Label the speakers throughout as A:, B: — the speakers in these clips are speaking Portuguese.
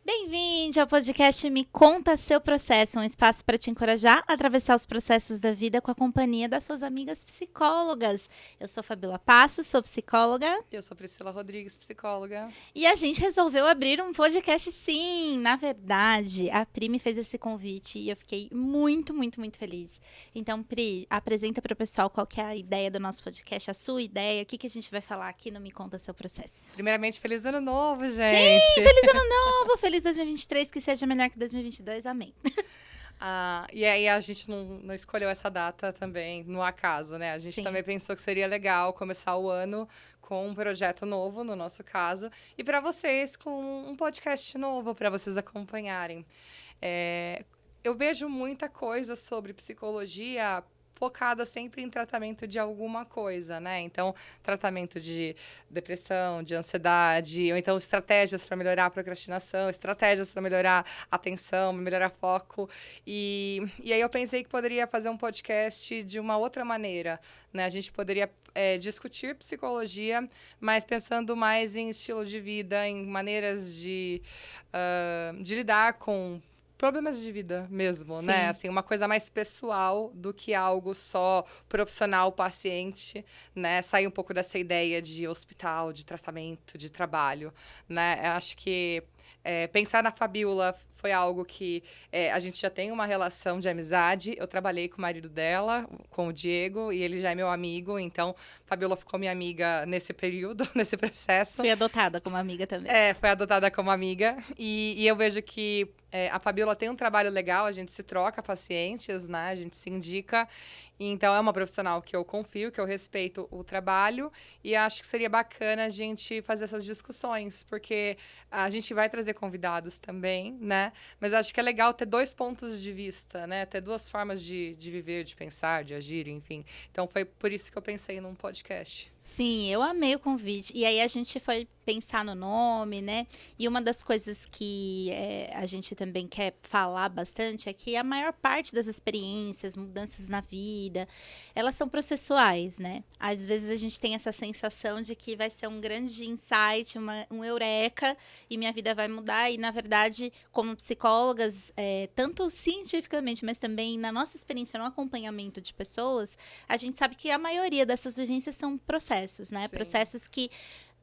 A: Bem-vindo ao podcast Me Conta Seu Processo, um espaço para te encorajar a atravessar os processos da vida com a companhia das suas amigas psicólogas. Eu sou Fabíola Passos, sou psicóloga.
B: Eu sou Priscila Rodrigues, psicóloga.
A: E a gente resolveu abrir um podcast sim. Na verdade, a Pri me fez esse convite e eu fiquei muito, muito, muito feliz. Então, Pri, apresenta para o pessoal qual que é a ideia do nosso podcast, a sua ideia, o que a gente vai falar aqui no Me Conta Seu Processo.
B: Primeiramente, feliz ano novo, gente!
A: Sim, feliz ano novo, feliz 2023, que seja melhor que 2022, amém.
B: E aí a gente não escolheu essa data também no acaso, né? A gente também pensou que seria legal começar o ano com um projeto novo, no nosso caso, e para vocês com um podcast novo para vocês acompanharem. Eu vejo muita coisa sobre psicologia focada sempre em tratamento de alguma coisa, né? Então, tratamento de depressão, de ansiedade, ou então estratégias para melhorar a procrastinação, estratégias para melhorar a atenção, melhorar foco. E aí eu pensei que poderia fazer um podcast de uma outra maneira, né? A gente poderia discutir psicologia, mas pensando mais em estilo de vida, em maneiras de lidar com problemas de vida mesmo,
A: Sim.
B: né? Assim, uma coisa mais pessoal do que algo só profissional, paciente, né? Sair um pouco dessa ideia de hospital, de tratamento, de trabalho, né? Eu acho que pensar na Fabíola foi algo que a gente já tem uma relação de amizade. Eu trabalhei com o marido dela, com o Diego, e ele já é meu amigo. Então, Fabíola ficou minha amiga nesse período, nesse processo.
A: Fui adotada como amiga também.
B: Foi adotada como amiga. E eu vejo que a Fabíola tem um trabalho legal, a gente se troca pacientes, né? A gente se indica. Então, é uma profissional que eu confio, que eu respeito o trabalho. E acho que seria bacana a gente fazer essas discussões, porque a gente vai trazer convidados também, né? Mas acho que é legal ter dois pontos de vista, né? Ter duas formas de viver, de pensar, de agir, enfim. Então, foi por isso que eu pensei num podcast.
A: Sim, eu amei o convite. E aí a gente foi pensar no nome, né? E uma das coisas que a gente também quer falar bastante é que a maior parte das experiências, mudanças na vida, elas são processuais, né? Às vezes a gente tem essa sensação de que vai ser um grande insight, um eureka, e minha vida vai mudar. E, na verdade, como psicólogas, tanto cientificamente, mas também na nossa experiência no acompanhamento de pessoas, a gente sabe que a maioria dessas vivências são processos, né?
B: Sim.
A: Processos que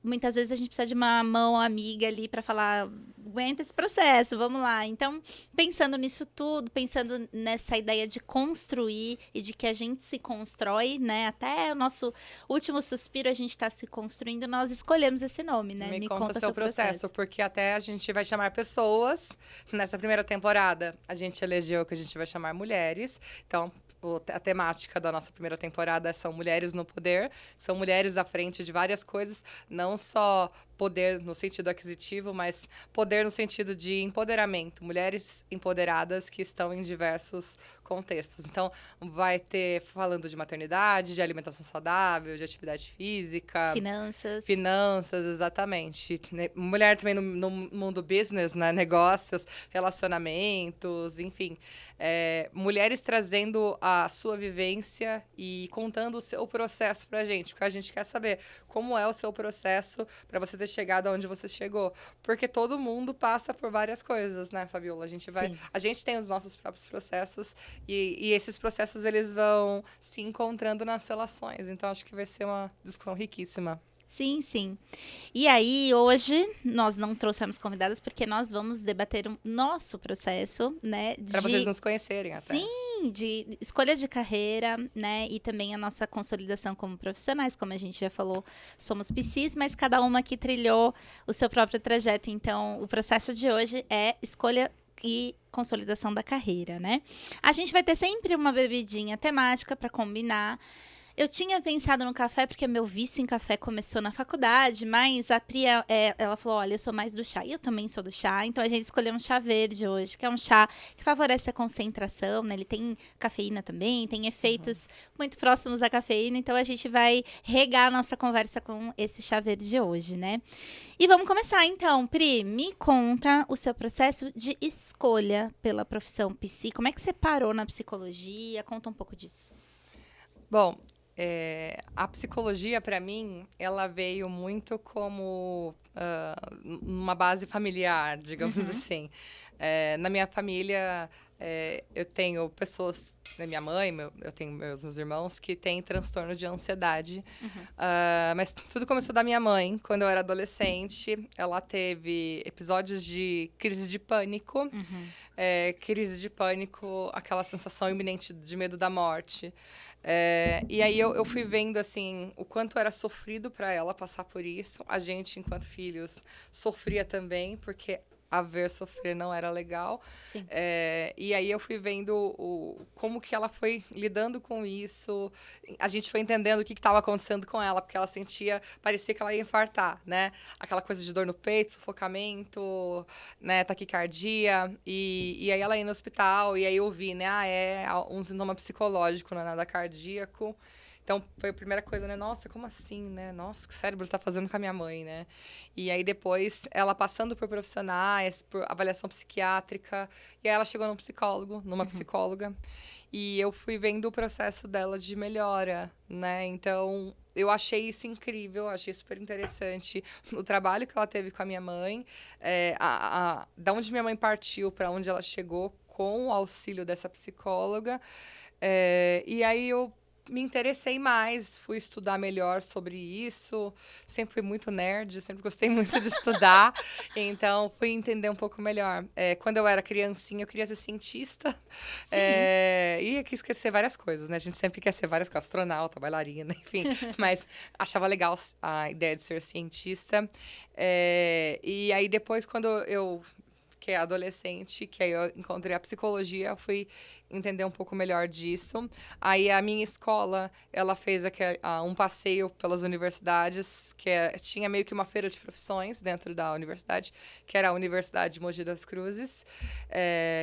A: muitas vezes a gente precisa de uma mão amiga ali para falar, aguenta esse processo, vamos lá. Então, pensando nisso tudo, pensando nessa ideia de construir e de que a gente se constrói, né? Até o nosso último suspiro a gente está se construindo, nós escolhemos esse nome, né?
B: Me conta seu processo, porque até a gente vai chamar pessoas. Nessa primeira temporada, a gente elegeu que a gente vai chamar mulheres. Então, a temática da nossa primeira temporada são mulheres no poder, são mulheres à frente de várias coisas, não só poder no sentido aquisitivo, mas poder no sentido de empoderamento, mulheres empoderadas que estão em diversos contextos. Então, vai ter falando de maternidade, de alimentação saudável, de atividade física, finanças, exatamente. Mulher também no mundo business, né? Negócios, relacionamentos, enfim. Mulheres trazendo a sua vivência e contando o seu processo pra gente, porque a gente quer saber como é o seu processo para você ter chegado aonde você chegou, porque todo mundo passa por várias coisas, né, Fabíola? A gente tem os nossos próprios processos e esses processos eles vão se encontrando nas relações, então acho que vai ser uma discussão riquíssima.
A: Sim, sim. E aí, hoje, nós não trouxemos convidadas porque nós vamos debater o nosso processo, né?
B: Para vocês nos conhecerem até.
A: Sim, de escolha de carreira, né? E também a nossa consolidação como profissionais, como a gente já falou, somos PCs, mas cada uma que trilhou o seu próprio trajeto. Então, o processo de hoje é escolha e consolidação da carreira, né? A gente vai ter sempre uma bebidinha temática para combinar. Eu tinha pensado no café porque meu vício em café começou na faculdade, mas a Priya, ela falou, olha, eu sou mais do chá. E eu também sou do chá, então a gente escolheu um chá verde hoje, que é um chá que favorece a concentração, né? Ele tem cafeína também, tem efeitos muito próximos à cafeína, então a gente vai regar a nossa conversa com esse chá verde de hoje, né? E vamos começar então. Pri, me conta o seu processo de escolha pela profissão psi. Como é que você parou na psicologia? Conta um pouco disso.
B: Bom, A psicologia, para mim, ela veio muito como uma base familiar, digamos assim. Na minha família, eu tenho pessoas, né, minha mãe, eu tenho meus irmãos que têm transtorno de ansiedade. Mas tudo começou da minha mãe. Quando eu era adolescente, ela teve episódios de crise de pânico. Crise de pânico, aquela sensação iminente de medo da morte. E aí eu fui vendo, assim, o quanto era sofrido para ela passar por isso. A gente, enquanto filhos, sofria também, porque a ver sofrer não era legal.
A: Sim.
B: E aí eu fui vendo como que ela foi lidando com isso. A gente foi entendendo o que estava acontecendo com ela, porque ela sentia, parecia que ela ia infartar, né? Aquela coisa de dor no peito, sufocamento, né? Taquicardia. E aí ela ia no hospital, e aí eu vi, né? É um sintoma psicológico, não é nada cardíaco. Então, foi a primeira coisa, né? Nossa, como assim, né? Nossa, o que o cérebro tá fazendo com a minha mãe, né? E aí, depois, ela passando por profissionais, por avaliação psiquiátrica. E aí, ela chegou num psicólogo, numa psicóloga. E eu fui vendo o processo dela de melhora, né? Então, eu achei isso incrível, achei super interessante. O trabalho que ela teve com a minha mãe, da onde minha mãe partiu para onde ela chegou com o auxílio dessa psicóloga. E aí, eu me interessei mais, fui estudar melhor sobre isso. Sempre fui muito nerd, sempre gostei muito de estudar. Então, fui entender um pouco melhor. Quando eu era criancinha, eu queria ser cientista. E eu quis ser várias coisas, né? A gente sempre quer ser várias coisas, astronauta, bailarina, enfim. Mas achava legal a ideia de ser cientista. E aí, depois, quando eu que é adolescente, que aí eu encontrei a psicologia, eu fui entender um pouco melhor disso. Aí a minha escola, ela fez um passeio pelas universidades, tinha meio que uma feira de profissões dentro da universidade, que era a Universidade de Mogi das Cruzes,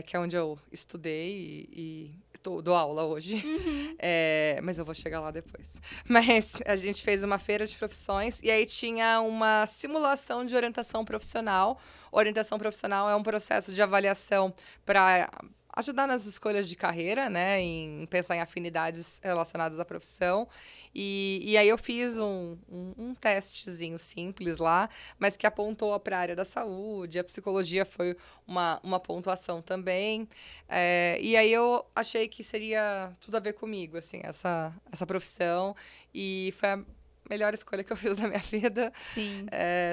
B: que é onde eu estudei e dou aula hoje. Mas eu vou chegar lá depois. Mas a gente fez uma feira de profissões e aí tinha uma simulação de orientação profissional. Orientação profissional é um processo de avaliação para ajudar nas escolhas de carreira, né? Em pensar em afinidades relacionadas à profissão. E aí eu fiz um testezinho simples lá, mas que apontou para a área da saúde. A psicologia foi uma pontuação também. E aí eu achei que seria tudo a ver comigo, assim, essa profissão. E foi a melhor escolha que eu fiz na minha vida.
A: Sim.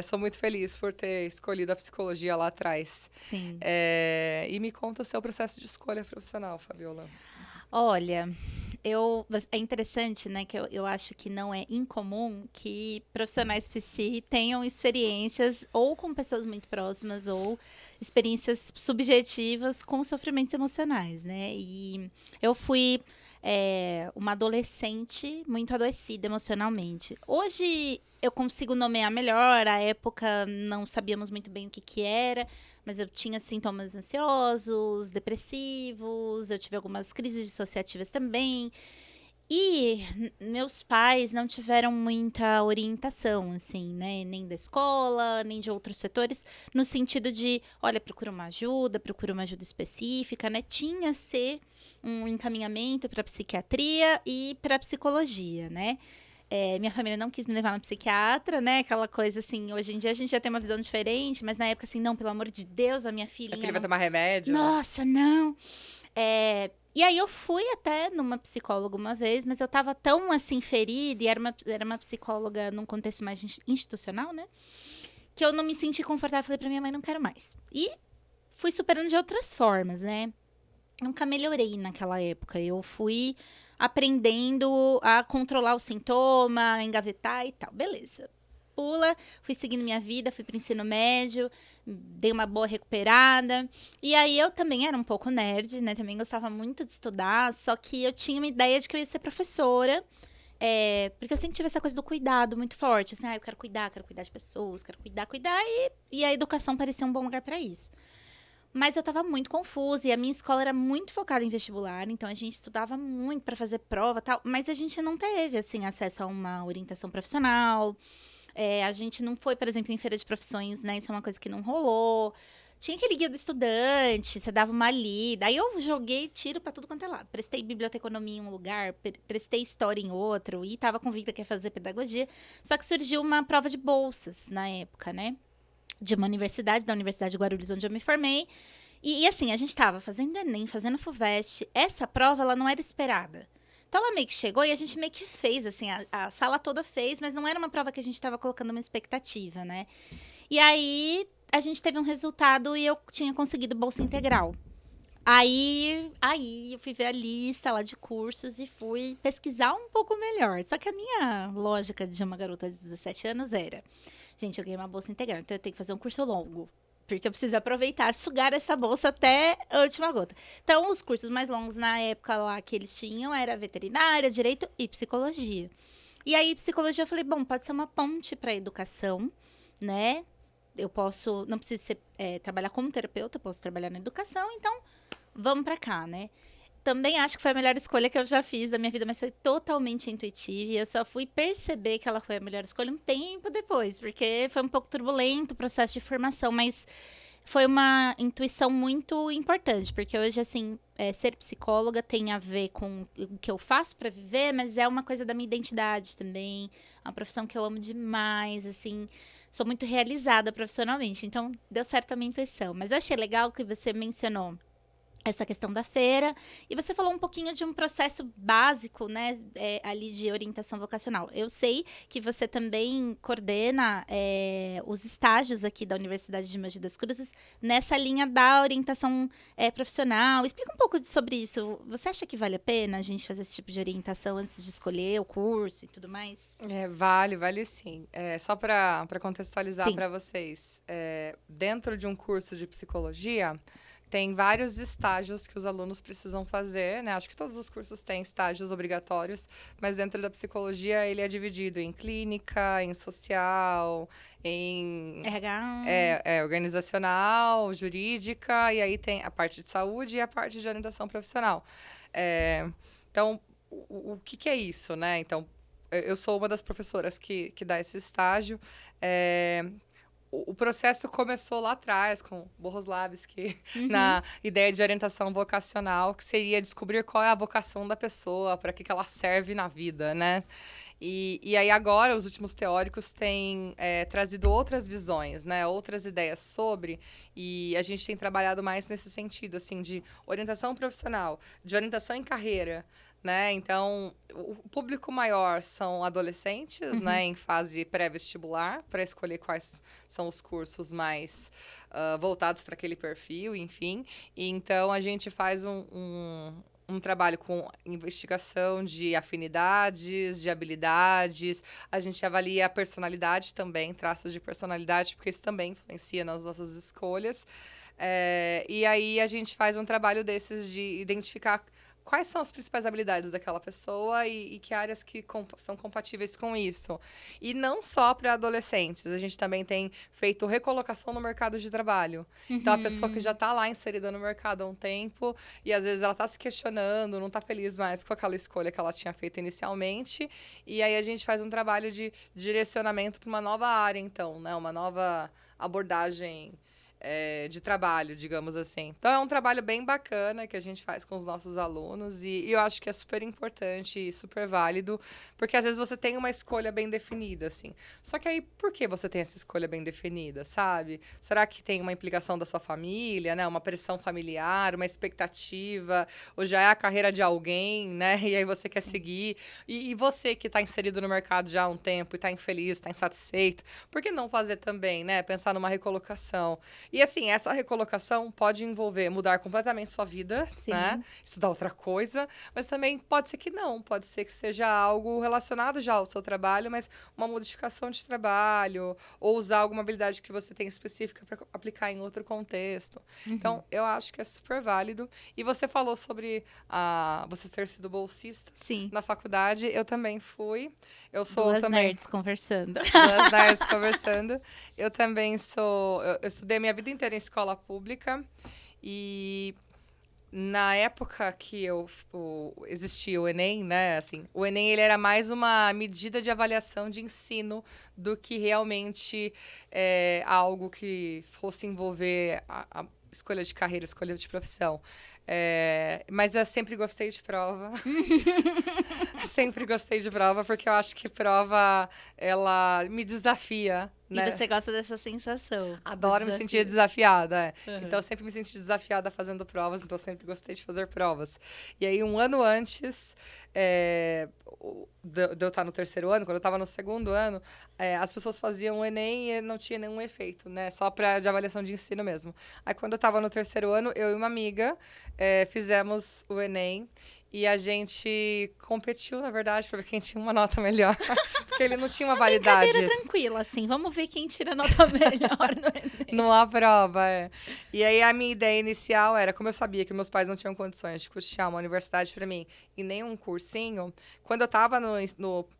B: Sou muito feliz por ter escolhido a psicologia lá atrás.
A: Sim.
B: E me conta o seu processo de escolha profissional, Fabiola.
A: Olha, é interessante, né, que eu acho que não é incomum que profissionais psi tenham experiências ou com pessoas muito próximas ou experiências subjetivas com sofrimentos emocionais, né? E eu fui uma adolescente muito adoecida emocionalmente. Hoje eu consigo nomear melhor, à época não sabíamos muito bem o que era, mas eu tinha sintomas ansiosos, depressivos, eu tive algumas crises dissociativas também. E meus pais não tiveram muita orientação, assim, né? Nem da escola, nem de outros setores, no sentido de, olha, procura uma ajuda específica, né? Tinha-se um encaminhamento para psiquiatria e para psicologia, né? Minha família não quis me levar na psiquiatra, né? Aquela coisa assim, hoje em dia a gente já tem uma visão diferente, mas na época assim, não, pelo amor de Deus, a minha filhinha...
B: A filha vai tomar remédio?
A: Nossa, não! E aí eu fui até numa psicóloga uma vez, mas eu tava tão assim ferida, e era uma psicóloga num contexto mais institucional, né? Que eu não me senti confortável, falei pra minha mãe, não quero mais. E fui superando de outras formas, né? Nunca melhorei naquela época, eu fui aprendendo a controlar o sintoma, a engavetar e tal, beleza. Fui seguindo minha vida, fui pro ensino médio, dei uma boa recuperada. E aí eu também era um pouco nerd, né? Também gostava muito de estudar, só que eu tinha uma ideia de que eu ia ser professora, porque eu sempre tive essa coisa do cuidado muito forte, assim, eu quero cuidar de pessoas, quero cuidar, e a educação parecia um bom lugar para isso. Mas eu tava muito confusa e a minha escola era muito focada em vestibular, então a gente estudava muito para fazer prova e tal, mas a gente não teve, assim, acesso a uma orientação profissional. A gente não foi, por exemplo, em feira de profissões, né? Isso é uma coisa que não rolou. tinha aquele guia do estudante, você dava uma lida. Aí eu joguei tiro pra tudo quanto é lado. Prestei biblioteconomia em um lugar, prestei história em outro, e tava convicta que ia fazer pedagogia. Só que surgiu uma prova de bolsas na época, né? De uma universidade, da Universidade de Guarulhos, onde eu me formei. E assim, a gente tava fazendo Enem, fazendo FUVEST. Essa prova, ela não era esperada. Então, ela meio que chegou e a gente meio que fez, assim, a sala toda fez, mas não era uma prova que a gente tava colocando uma expectativa, né? E aí, a gente teve um resultado e eu tinha conseguido bolsa integral. Aí eu fui ver a lista lá de cursos e fui pesquisar um pouco melhor. Só que a minha lógica de uma garota de 17 anos era: gente, eu ganhei uma bolsa integral, então eu tenho que fazer um curso longo. Porque eu preciso aproveitar, sugar essa bolsa até a última gota. Então, os cursos mais longos na época lá que eles tinham era veterinária, direito e psicologia. E aí, psicologia, eu falei, bom, pode ser uma ponte para educação, né? Eu posso, não preciso trabalhar como terapeuta, posso trabalhar na educação, então vamos pra cá, né? Também acho que foi a melhor escolha que eu já fiz da minha vida, mas foi totalmente intuitiva e eu só fui perceber que ela foi a melhor escolha um tempo depois, porque foi um pouco turbulento o processo de formação, mas foi uma intuição muito importante, porque hoje, assim, ser psicóloga tem a ver com o que eu faço para viver, mas é uma coisa da minha identidade também, é uma profissão que eu amo demais, assim, sou muito realizada profissionalmente, então deu certo a minha intuição. Mas eu achei legal que você mencionou essa questão da feira, e você falou um pouquinho de um processo básico, né, ali de orientação vocacional. Eu sei que você também coordena os estágios aqui da Universidade de Mogi das Cruzes nessa linha da orientação profissional. Explica um pouco sobre isso. Você acha que vale a pena a gente fazer esse tipo de orientação antes de escolher o curso e tudo mais?
B: Vale sim. Só para contextualizar
A: Sim.
B: para vocês, dentro de um curso de psicologia, tem vários estágios que os alunos precisam fazer, né? Acho que todos os cursos têm estágios obrigatórios, mas dentro da psicologia ele é dividido em clínica, em social, em
A: RH.
B: organizacional, jurídica, e aí tem a parte de saúde e a parte de orientação profissional. Então, o que é isso, né? Então, eu sou uma das professoras que dá esse estágio. O processo começou lá atrás, com Bohuslavski, na ideia de orientação vocacional, que seria descobrir qual é a vocação da pessoa, para que ela serve na vida, né? E aí agora, os últimos teóricos têm trazido outras visões, né? Outras ideias sobre, e a gente tem trabalhado mais nesse sentido, assim, de orientação profissional, de orientação em carreira, né? Então, o público maior são adolescentes, né, em fase pré-vestibular, para escolher quais são os cursos mais voltados para aquele perfil, enfim. E então, a gente faz um trabalho com investigação de afinidades, de habilidades. A gente avalia a personalidade também, traços de personalidade, porque isso também influencia nas nossas escolhas. E aí, a gente faz um trabalho desses de identificar quais são as principais habilidades daquela pessoa e que áreas que são compatíveis com isso. E não só para adolescentes, a gente também tem feito recolocação no mercado de trabalho. Então, a pessoa que já está lá inserida no mercado há um tempo e às vezes ela está se questionando, não está feliz mais com aquela escolha que ela tinha feito inicialmente. E aí a gente faz um trabalho de direcionamento para uma nova área, então, né? Uma nova abordagem de trabalho, digamos assim. Então, é um trabalho bem bacana que a gente faz com os nossos alunos e eu acho que é super importante e super válido, porque às vezes você tem uma escolha bem definida, assim. Só que aí, por que você tem essa escolha bem definida, sabe? Será que tem uma implicação da sua família, né? Uma pressão familiar, uma expectativa, ou já é a carreira de alguém, né? E aí você quer seguir. E você que está inserido no mercado já há um tempo e está infeliz, está insatisfeito, por que não fazer também, né? Pensar numa recolocação. E assim, essa recolocação pode envolver mudar completamente sua vida, né? Estudar outra coisa, mas também pode ser que não, pode ser que seja algo relacionado já ao seu trabalho, mas uma modificação de trabalho, ou usar alguma habilidade que você tem específica para aplicar em outro contexto. Então, eu acho que é super válido. E você falou sobre você ter sido bolsista na faculdade, eu também fui. Eu sou
A: nerds conversando.
B: Duas nerds conversando. Eu também sou... Eu estudei minha vida inteira em escola pública e na época que existia o Enem, né? Assim, o Enem ele era mais uma medida de avaliação de ensino do que realmente algo que fosse envolver a escolha de carreira, escolha de profissão. Mas eu sempre gostei de prova. Sempre gostei de prova, porque eu acho que prova, ela me desafia, né?
A: E você gosta dessa sensação.
B: Adoro me sentir desafiada. Então, eu sempre me senti desafiada fazendo provas, então eu sempre gostei de fazer provas. E aí, um ano antes de eu estar no terceiro ano, quando eu estava no segundo ano, as pessoas faziam o Enem e não tinha nenhum efeito, né? Só de avaliação de ensino mesmo. Aí, quando eu estava no terceiro ano, eu e uma amiga fizemos o Enem. E a gente competiu, na verdade, para ver quem tinha uma nota melhor. Porque ele não tinha uma validade.
A: Brincadeira tranquila, assim. Vamos ver quem tira a nota melhor no Enem.
B: Numa prova, E aí, a minha ideia inicial era, como eu sabia que meus pais não tinham condições de custear uma universidade para mim e nem um cursinho, quando eu estava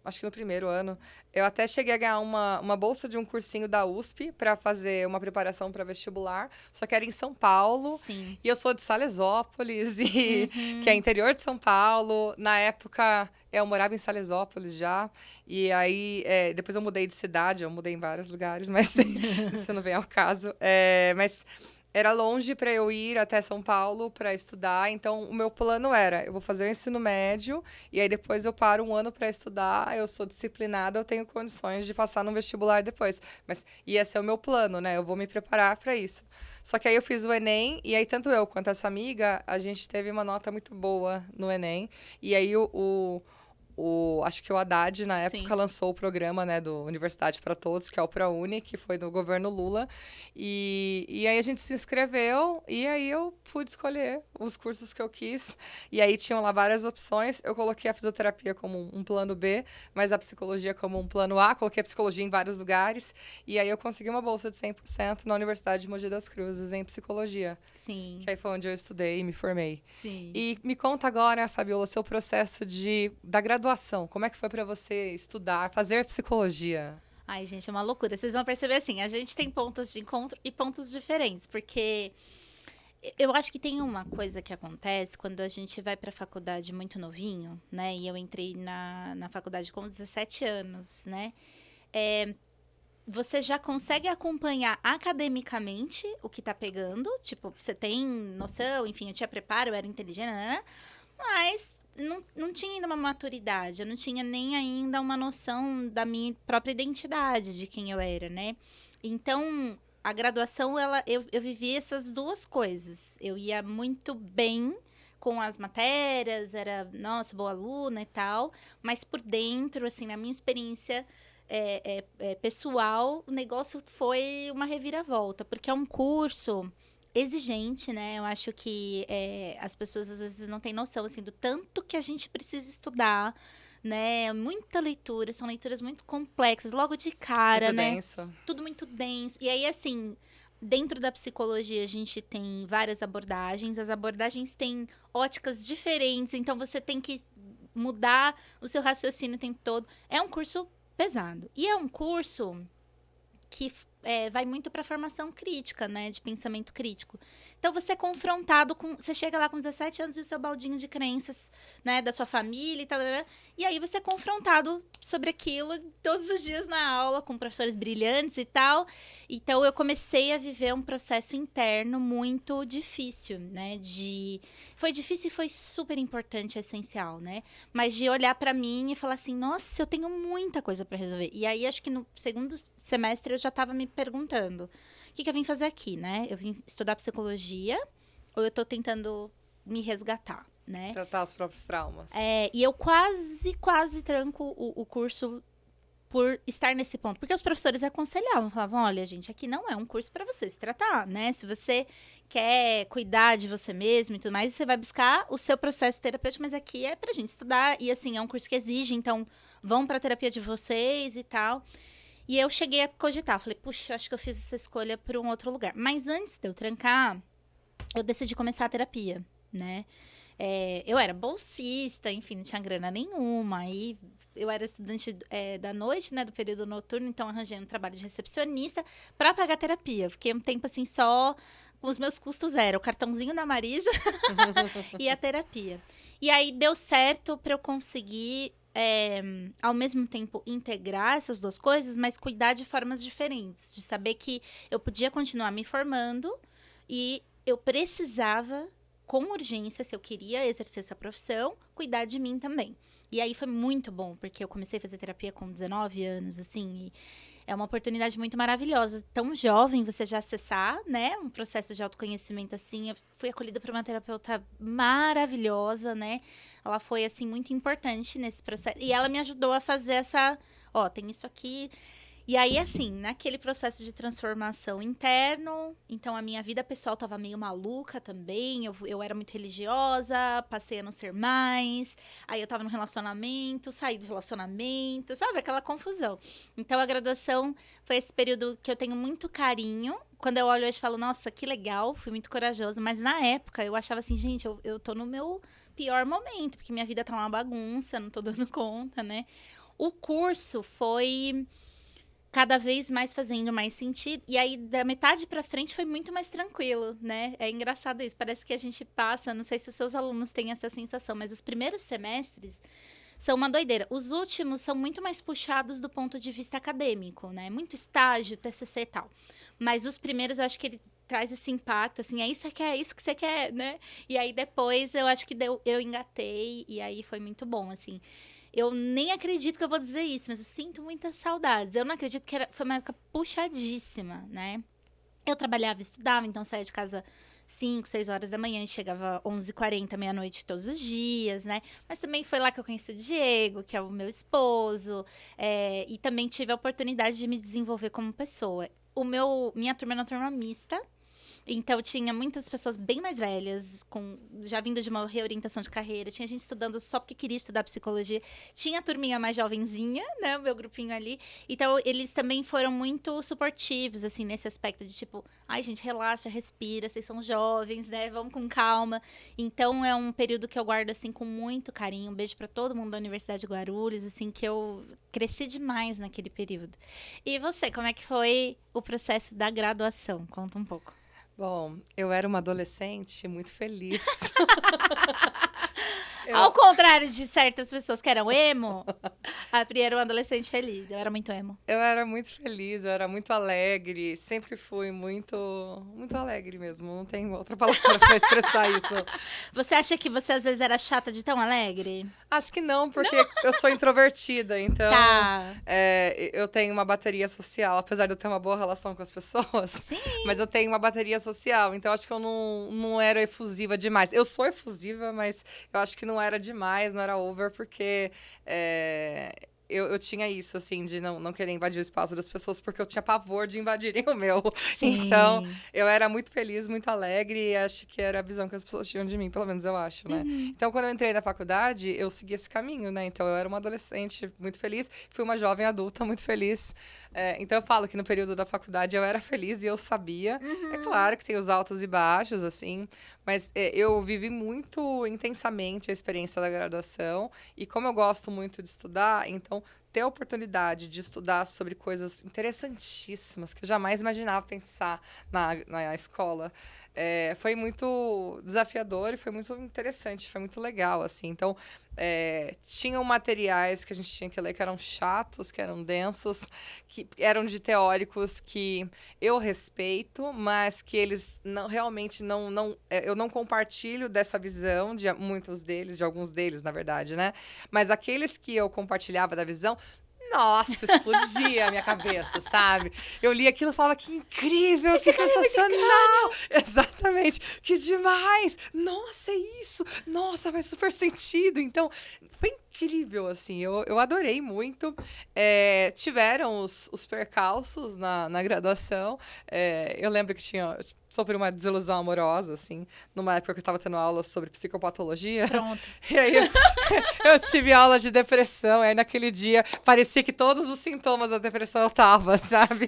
B: acho que no primeiro ano, eu até cheguei a ganhar uma bolsa de um cursinho da USP para fazer uma preparação para vestibular, só que era em São Paulo.
A: Sim.
B: E eu sou de Salesópolis, que é interior de São Paulo. Na época, eu morava em Salesópolis já. E aí, depois eu mudei de cidade, eu mudei em vários lugares, mas isso não vem ao caso. Mas era longe para eu ir até São Paulo para estudar, então o meu plano era, eu vou fazer o ensino médio e aí depois eu paro um ano para estudar, eu sou disciplinada, eu tenho condições de passar no vestibular depois. Mas ia ser o meu plano, né? Eu vou me preparar para isso. Só que aí eu fiz o Enem e aí tanto eu quanto essa amiga, a gente teve uma nota muito boa no Enem. E aí acho que o Haddad, na época,
A: Sim.
B: lançou o programa, né, do Universidade para Todos, que é o ProUni, que foi do governo Lula. E aí a gente se inscreveu e aí eu pude escolher os cursos que eu quis. E aí tinham lá várias opções. Eu coloquei a fisioterapia como um plano B, mas a psicologia como um plano A. Coloquei a psicologia em vários lugares. E aí eu consegui uma bolsa de 100% na Universidade de Mogi das Cruzes, em psicologia.
A: Sim.
B: Que aí foi onde eu estudei e me formei.
A: Sim.
B: E me conta agora, Fabiola, seu processo da graduação. Como é que foi para você estudar, fazer psicologia?
A: Ai, gente, é uma loucura. Vocês vão perceber assim, a gente tem pontos de encontro e pontos diferentes, porque eu acho que tem uma coisa que acontece quando a gente vai para a faculdade muito novinho, né? E eu entrei na faculdade com 17 anos, né? Você já consegue acompanhar academicamente o que tá pegando, tipo, você tem noção, enfim, eu tinha preparo, eu era inteligente, né? Mas não tinha ainda uma maturidade, eu não tinha nem ainda uma noção da minha própria identidade, de quem eu era, né? Então, a graduação, eu vivi essas duas coisas. Eu ia muito bem com as matérias, era, nossa, boa aluna e tal, mas por dentro, assim, na minha experiência pessoal, o negócio foi uma reviravolta, porque é um curso exigente, né? Eu acho que as pessoas às vezes não têm noção assim do tanto que a gente precisa estudar, né? Muita leitura, são leituras muito complexas, logo de cara,
B: Muito
A: né?
B: denso.
A: Tudo muito denso. E aí, assim, dentro da psicologia a gente tem várias abordagens, as abordagens têm óticas diferentes, então você tem que mudar o seu raciocínio o tempo todo. É um curso pesado. E é um curso que vai muito para a formação crítica, né? De pensamento crítico. Então, você é confrontado com... Você chega lá com 17 anos e o seu baldinho de crenças, né? Da sua família e tal. E aí, você é confrontado sobre aquilo todos os dias na aula, com professores brilhantes e tal. Então, eu comecei a viver um processo interno muito difícil, né? Foi difícil e foi super importante, essencial, né? Mas de olhar para mim e falar assim, nossa, eu tenho muita coisa para resolver. E aí, acho que no segundo semestre eu já estava me perguntando, o que eu vim fazer aqui, né? Eu vim estudar psicologia ou eu tô tentando me resgatar, né?
B: Tratar os próprios traumas.
A: E eu quase tranco o curso por estar nesse ponto. Porque os professores aconselhavam, falavam, olha, gente, aqui não é um curso para você se tratar, né? Se você quer cuidar de você mesmo e tudo mais, você vai buscar o seu processo terapêutico, mas aqui é pra gente estudar. E, assim, é um curso que exige, então, vão pra terapia de vocês e tal. E eu cheguei a cogitar, falei, puxa, eu acho que eu fiz essa escolha por um outro lugar. Mas antes de eu trancar, eu decidi começar a terapia, né? Eu era bolsista, enfim, não tinha grana nenhuma. Aí eu era estudante da noite, né, do período noturno, então arranjei um trabalho de recepcionista para pagar terapia. Fiquei um tempo assim só os meus custos eram o cartãozinho da Marisa e a terapia. E aí deu certo para eu conseguir, ao mesmo tempo, integrar essas duas coisas, mas cuidar de formas diferentes. De saber que eu podia continuar me formando e eu precisava, com urgência, se eu queria exercer essa profissão, cuidar de mim também. E aí foi muito bom, porque eu comecei a fazer terapia com 19 anos, assim, e é uma oportunidade muito maravilhosa. Tão jovem você já acessar, né, um processo de autoconhecimento assim. Eu fui acolhida por uma terapeuta maravilhosa, né? Ela foi, assim, muito importante nesse processo. E ela me ajudou a fazer essa... Ó, tem isso aqui... E aí, assim, naquele processo de transformação interno, então a minha vida pessoal tava meio maluca também, eu era muito religiosa, passei a não ser mais, aí eu tava no relacionamento, saí do relacionamento, sabe? Aquela confusão. Então a graduação foi esse período que eu tenho muito carinho. Quando eu olho hoje, falo, nossa, que legal, fui muito corajosa, mas na época eu achava assim, gente, eu tô no meu pior momento, porque minha vida tá uma bagunça, não tô dando conta, né? O curso foi cada vez mais fazendo mais sentido. E aí, da metade pra frente, foi muito mais tranquilo, né? É engraçado isso. Parece que a gente passa... Não sei se os seus alunos têm essa sensação, mas os primeiros semestres são uma doideira. Os últimos são muito mais puxados do ponto de vista acadêmico, né? Muito estágio, TCC e tal. Mas os primeiros, eu acho que ele traz esse impacto, assim, é isso que você quer, né? E aí, depois, eu acho que eu engatei, e aí foi muito bom, assim. Eu nem acredito que eu vou dizer isso, mas eu sinto muitas saudades. Eu não acredito que foi uma época puxadíssima, né? Eu trabalhava e estudava, então saía de casa 5, 6 horas da manhã e chegava 11h40, meia-noite todos os dias, né? Mas também foi lá que eu conheci o Diego, que é o meu esposo, e também tive a oportunidade de me desenvolver como pessoa. Minha turma era uma turma mista. Então, tinha muitas pessoas bem mais velhas, já vindo de uma reorientação de carreira. Tinha gente estudando só porque queria estudar psicologia. Tinha a turminha mais jovenzinha, né? O meu grupinho ali. Então, eles também foram muito suportivos, assim, nesse aspecto de tipo... Ai, gente, relaxa, respira, vocês são jovens, né? Vamos com calma. Então, é um período que eu guardo, assim, com muito carinho. Um beijo pra todo mundo da Universidade de Guarulhos, assim, que eu cresci demais naquele período. E você, como é que foi o processo da graduação? Conta um pouco.
B: Bom, eu era uma adolescente muito feliz.
A: Ao contrário de certas pessoas que eram emo, a Pri era uma adolescente feliz. Eu era muito emo.
B: Eu era muito feliz, eu era muito alegre. Sempre fui muito alegre mesmo. Não tem outra palavra para expressar isso.
A: Você acha que você às vezes era chata de tão alegre?
B: Acho que não, porque eu sou introvertida. Então, eu tenho uma bateria social. Apesar de eu ter uma boa relação com as pessoas.
A: Sim.
B: Mas eu tenho uma bateria social. Então, acho que eu não era efusiva demais. Eu sou efusiva, mas eu acho que não era demais, não era over, porque eu tinha isso, assim, de não querer invadir o espaço das pessoas, porque eu tinha pavor de invadirem o meu.
A: Sim.
B: Então, eu era muito feliz, muito alegre, e acho que era a visão que as pessoas tinham de mim, pelo menos eu acho, né? Então, quando eu entrei na faculdade, eu segui esse caminho, né? Então, eu era uma adolescente muito feliz, fui uma jovem adulta muito feliz. Então, eu falo que no período da faculdade eu era feliz e eu sabia. É claro que tem os altos e baixos, assim, mas eu vivi muito intensamente a experiência da graduação, e como eu gosto muito de estudar, então ter a oportunidade de estudar sobre coisas interessantíssimas que eu jamais imaginava pensar na escola, foi muito desafiador e foi muito interessante, foi muito legal, assim. Então, tinham materiais que a gente tinha que ler que eram chatos, que eram densos, que eram de teóricos que eu respeito, mas que eles realmente eu não compartilho dessa visão de muitos deles, de alguns deles, na verdade, né? Mas aqueles que eu compartilhava da visão, nossa, explodia a minha cabeça, sabe? Eu li aquilo e falava, que incrível, que sensacional! Exatamente, que demais! Nossa, é isso! Nossa, faz super sentido! Então, foi incrível, assim, eu adorei muito. Tiveram os percalços na graduação. Eu lembro que sofri uma desilusão amorosa, assim, numa época que eu tava tendo aula sobre psicopatologia.
A: Pronto.
B: E aí eu tive aula de depressão, aí naquele dia parecia que todos os sintomas da depressão eu tava, sabe?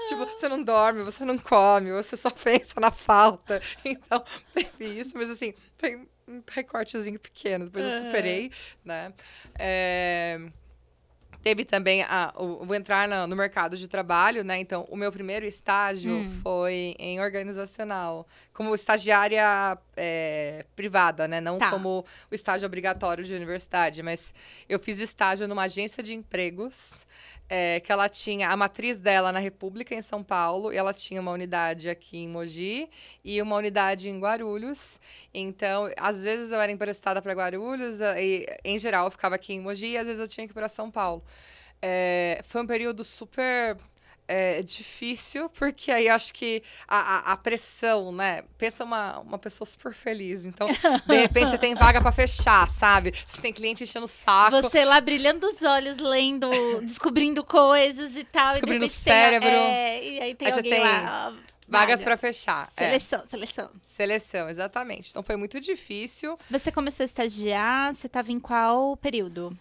B: Tipo, você não dorme, você não come, você só pensa na falta. Então, teve isso, mas assim, tem um recortezinho pequeno, depois eu superei, né? Teve também o entrar no mercado de trabalho, né? Então, o meu primeiro estágio foi em organizacional, como estagiária privada, né? Não
A: Tá.
B: como o estágio obrigatório de universidade, mas eu fiz estágio numa agência de empregos, que ela tinha a matriz dela na República, em São Paulo, e ela tinha uma unidade aqui em Mogi e uma unidade em Guarulhos. Então, às vezes eu era emprestada para Guarulhos, e em geral eu ficava aqui em Mogi, e às vezes eu tinha que ir para São Paulo. Foi um período super difícil, porque aí eu acho que a pressão, né? Pensa uma pessoa super feliz. Então, de repente, você tem vaga para fechar, sabe? Você tem cliente enchendo o saco.
A: Você lá brilhando os olhos, lendo, descobrindo coisas e tal.
B: Descobrindo
A: e
B: o cérebro.
A: E aí tem
B: Aí você
A: alguém
B: tem
A: lá.
B: vagas
A: vaga.
B: para fechar.
A: Seleção.
B: Seleção, exatamente. Então, foi muito difícil.
A: Você começou a estagiar, você estava em qual período?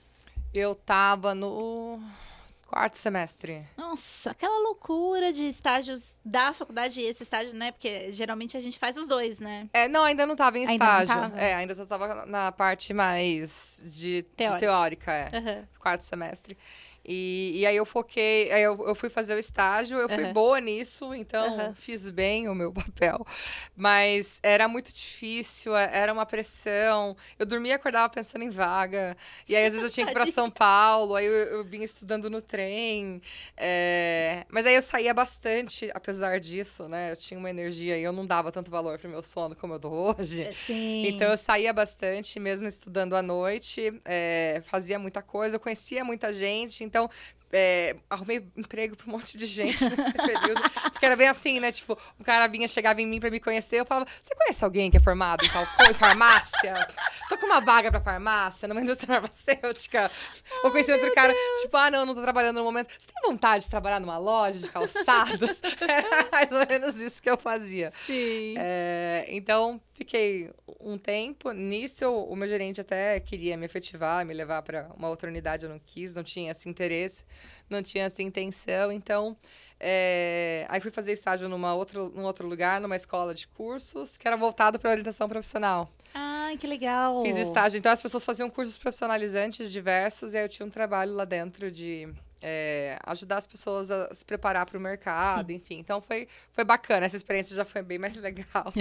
B: Eu tava no 4º semestre.
A: Nossa, aquela loucura de estágios da faculdade e esse estágio, né? Porque geralmente a gente faz os dois, né?
B: Não, ainda não tava em
A: Ainda não
B: estágio.
A: tava?
B: Ainda só tava na parte mais de
A: Teórica.
B: teórica,
A: Aham.
B: 4º semestre. E aí eu foquei, aí eu fui fazer o estágio, eu fui boa nisso, então fiz bem o meu papel. Mas era muito difícil, era uma pressão. Eu dormia e acordava pensando em vaga. E aí, às vezes, eu tinha que ir pra São Paulo, aí eu vinha estudando no trem. Mas aí eu saía bastante, apesar disso, né? Eu tinha uma energia e eu não dava tanto valor pro meu sono como eu dou hoje.
A: Sim.
B: Então eu saía bastante, mesmo estudando à noite, fazia muita coisa, eu conhecia muita gente, então arrumei emprego pra um monte de gente nesse período. Porque era bem assim, né? Tipo, o cara chegava em mim pra me conhecer, eu falava, você conhece alguém que é formado em tal coisa, em farmácia? Tô com uma vaga pra farmácia, numa indústria farmacêutica. Ou conheci outro cara, tipo, não tô trabalhando no momento. Você tem vontade de trabalhar numa loja de calçados? Era mais ou menos isso que eu fazia.
A: Sim.
B: Então, fiquei um tempo. Nisso, o meu gerente até queria me efetivar, me levar para uma outra unidade. Eu não quis, não tinha esse interesse, não tinha essa intenção. Então, aí fui fazer estágio num outro lugar, numa escola de cursos, que era voltado para orientação profissional.
A: Ai, que legal.
B: Fiz estágio. Então, as pessoas faziam cursos profissionalizantes diversos, e aí eu tinha um trabalho lá dentro de ajudar as pessoas a se preparar para o mercado, enfim. Então, foi bacana. Essa experiência já foi bem mais legal.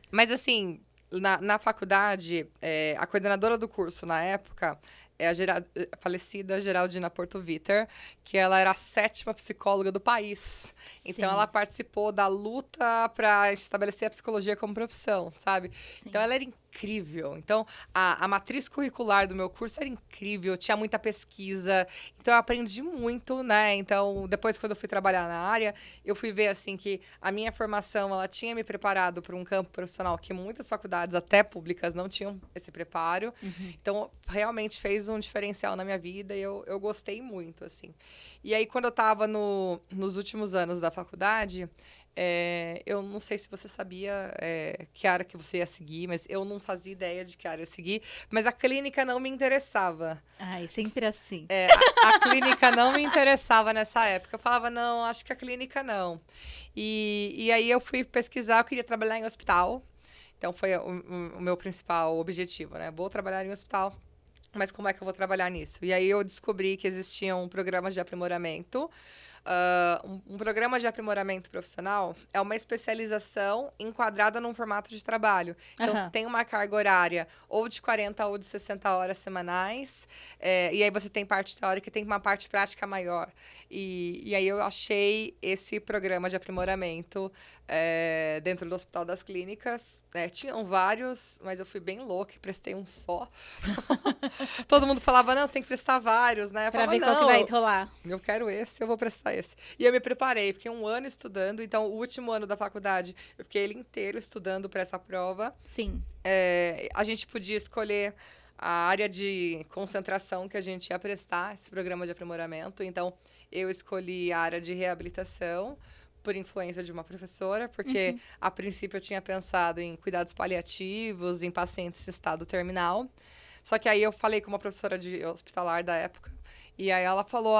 B: Mas, assim, na faculdade, a coordenadora do curso, na época, é a falecida Geraldina Porto Viter, que ela era a 7ª psicóloga do país.
A: Sim.
B: Então, ela participou da luta para estabelecer a psicologia como profissão, sabe?
A: Sim.
B: Então, ela era incrível. Então, a matriz curricular do meu curso era incrível, tinha muita pesquisa. Então, eu aprendi muito, né? Então, depois, quando eu fui trabalhar na área, eu fui ver, assim, que a minha formação, ela tinha me preparado para um campo profissional que muitas faculdades, até públicas, não tinham esse preparo. Então, realmente fez um diferencial na minha vida e eu gostei muito, assim. E aí, quando eu estava nos últimos anos da faculdade, eu não sei se você sabia que área que você ia seguir, mas eu não fazia ideia de que área eu ia seguir, mas a clínica não me interessava.
A: Ai, sempre assim.
B: A clínica não me interessava nessa época. Eu falava, não, acho que a clínica não. E aí eu fui pesquisar, eu queria trabalhar em hospital. Então, foi o meu principal objetivo, né? Vou trabalhar em hospital. Mas como é que eu vou trabalhar nisso? E aí eu descobri que existiam programas de aprimoramento. Um programa de aprimoramento profissional é uma especialização enquadrada num formato de trabalho. Então, tem uma carga horária ou de 40 ou de 60 horas semanais. E aí você tem parte teórica e tem uma parte prática maior. E aí eu achei esse programa de aprimoramento dentro do Hospital das Clínicas. Tinham vários, mas eu fui bem louca e prestei um só. Todo mundo falava, não, você tem que prestar vários, né? Eu
A: Pra
B: falava,
A: ver qual que vai rolar.
B: Eu quero esse, eu vou prestar esse. E eu me preparei, fiquei um ano estudando. Então, o último ano da faculdade, eu fiquei ele inteiro estudando para essa prova.
A: Sim.
B: A gente podia escolher a área de concentração que a gente ia prestar, esse programa de aprimoramento. Então, eu escolhi a área de reabilitação, por influência de uma professora, porque a princípio eu tinha pensado em cuidados paliativos, em pacientes em estado terminal. Só que aí eu falei com uma professora de hospitalar da época, e aí ela falou,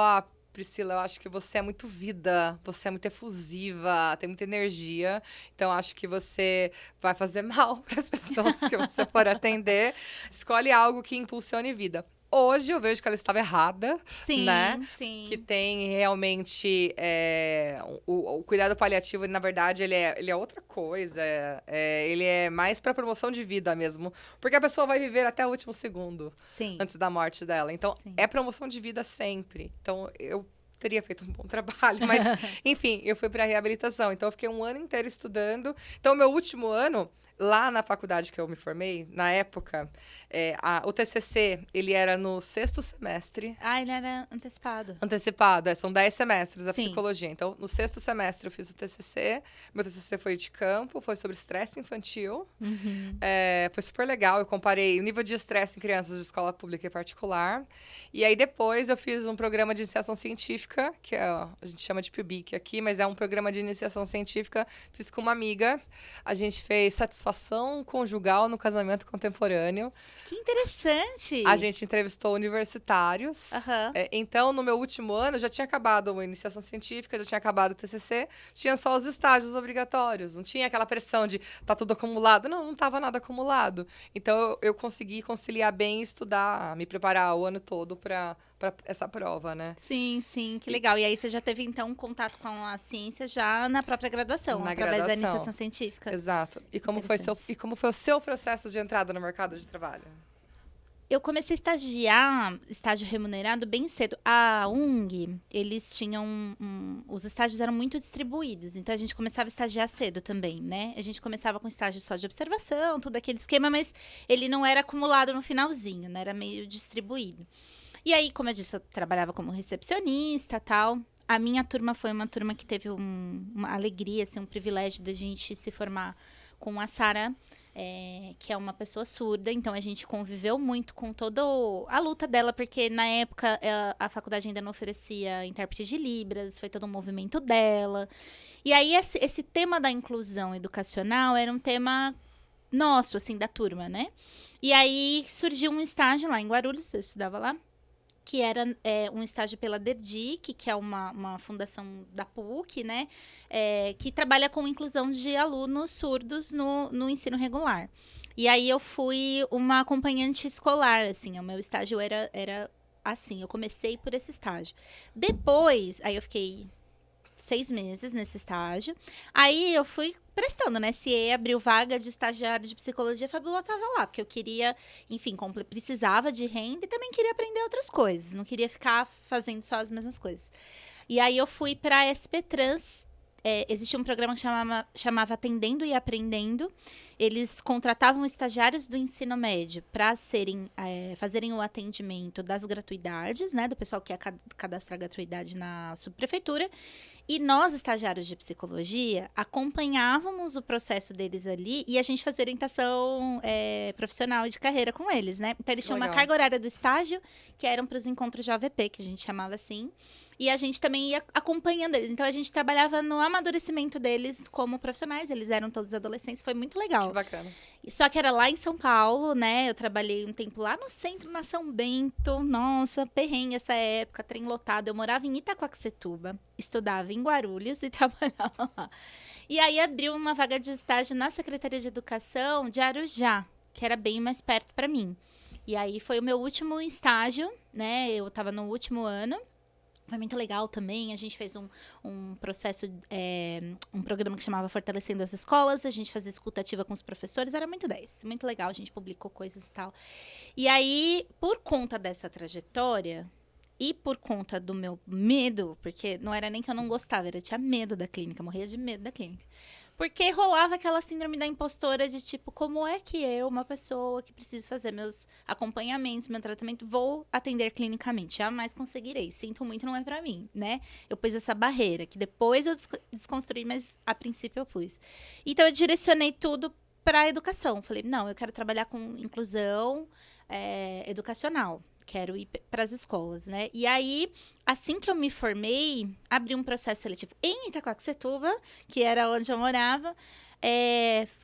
B: Priscila, eu acho que você é muito vida, você é muito efusiva, tem muita energia, então acho que você vai fazer mal para as pessoas que você for atender. Escolhe algo que impulsione vida. Hoje eu vejo que ela estava errada,
A: Sim,
B: né?
A: sim.
B: Que tem realmente o cuidado paliativo, na verdade, ele é outra coisa. Ele é mais para promoção de vida mesmo. Porque a pessoa vai viver até o último segundo
A: Sim,
B: antes da morte dela. Então,
A: sim.
B: é promoção de vida sempre. Então, eu teria feito um bom trabalho, mas, enfim, eu fui para reabilitação. Então, eu fiquei um ano inteiro estudando. Então, meu último ano, lá na faculdade que eu me formei, na época, o TCC, ele era no sexto semestre.
A: Ah, ele era antecipado.
B: Antecipado, são 10 semestres a
A: Sim.
B: psicologia. Então, no sexto semestre eu fiz o TCC. Meu TCC foi de campo, foi sobre estresse infantil.
A: Uhum.
B: Foi super legal. Eu comparei o nível de estresse em crianças de escola pública e particular. E aí, depois, eu fiz um programa de iniciação científica, que a gente chama de PUBIC aqui, mas é um programa de iniciação científica. Fiz com uma amiga. A gente fez satisfação conjugal no casamento contemporâneo.
A: Que interessante!
B: A gente entrevistou universitários.
A: Aham.
B: Então, no meu último ano, já tinha acabado a iniciação científica, já tinha acabado o TCC, tinha só os estágios obrigatórios. Não tinha aquela pressão de tá tudo acumulado. Não estava nada acumulado. Então, eu consegui conciliar bem e estudar, me preparar o ano todo para essa prova, né?
A: Sim, sim, que legal. E aí você já teve, então, um contato com a ciência já na própria graduação,
B: Na
A: através da
B: graduação.
A: iniciação científica.
B: Exato. E como
A: Interessante.
B: como foi o seu processo de entrada no mercado de trabalho?
A: Eu comecei a estagiar, estágio remunerado, bem cedo. A UNG, eles tinham os estágios eram muito distribuídos, então a gente começava a estagiar cedo também, né? A gente começava com estágio só de observação, tudo aquele esquema, mas ele não era acumulado no finalzinho, né? Era meio distribuído. E aí, como eu disse, eu trabalhava como recepcionista, tal. A minha turma foi uma turma que teve uma alegria, assim, um privilégio da gente se formar com a Sara, que é uma pessoa surda, então a gente conviveu muito com toda a luta dela, porque na época a faculdade ainda não oferecia intérprete de Libras, foi todo um movimento dela. E aí esse tema da inclusão educacional era um tema nosso, assim, da turma, né? E aí surgiu um estágio lá em Guarulhos, eu estudava lá, que era um estágio pela DERDIC, que é uma fundação da PUC, né? Que trabalha com inclusão de alunos surdos no ensino regular. E aí eu fui uma acompanhante escolar, assim, o meu estágio era assim, eu comecei por esse estágio. Depois, aí eu fiquei 6 meses nesse estágio. Aí eu fui prestando, né? Se abriu vaga de estagiário de psicologia, a Fabiola tava lá, porque eu queria, enfim, precisava de renda e também queria aprender outras coisas, não queria ficar fazendo só as mesmas coisas. E aí eu fui para a SP Trans. Existia um programa que chamava Atendendo e Aprendendo. Eles contratavam estagiários do ensino médio para fazerem o atendimento das gratuidades, né? Do pessoal que ia cadastrar gratuidade na subprefeitura. E nós, estagiários de psicologia, acompanhávamos o processo deles ali e a gente fazia orientação profissional e de carreira com eles, né? Então, eles tinham uma
B: Legal.
A: carga horária do estágio, que eram para os encontros de OVP, que a gente chamava assim. E a gente também ia acompanhando eles. Então, a gente trabalhava no amadurecimento deles como profissionais. Eles eram todos adolescentes, foi muito legal.
B: Que bacana.
A: Só que era lá em São Paulo, né? Eu trabalhei um tempo lá no centro, na São Bento. Nossa, perrengue essa época, trem lotado. Eu morava em Itaquaquecetuba, estudava em Guarulhos e trabalhava lá. E aí abriu uma vaga de estágio na Secretaria de Educação de Arujá, que era bem mais perto para mim. E aí foi o meu último estágio, né? Eu estava no último ano. Foi muito legal também. A gente fez um processo, um programa que chamava Fortalecendo as Escolas. A gente fazia escutativa com os professores. Era muito 10. Muito legal. A gente publicou coisas e tal. E aí, por conta dessa trajetória e por conta do meu medo, porque não era nem que eu não gostava, eu tinha medo da clínica, morria de medo da clínica. Porque rolava aquela síndrome da impostora de tipo, como é que eu, uma pessoa que preciso fazer meus acompanhamentos, meu tratamento, vou atender clinicamente? Jamais conseguirei. Sinto muito, não é pra mim, né? Eu pus essa barreira, que depois eu desconstruí, mas a princípio eu pus. Então eu direcionei tudo pra educação. Falei, não, eu quero trabalhar com inclusão educacional. Quero ir para as escolas, né? E aí, assim que eu me formei, abri um processo seletivo em Itaquaquecetuba, que era onde eu morava.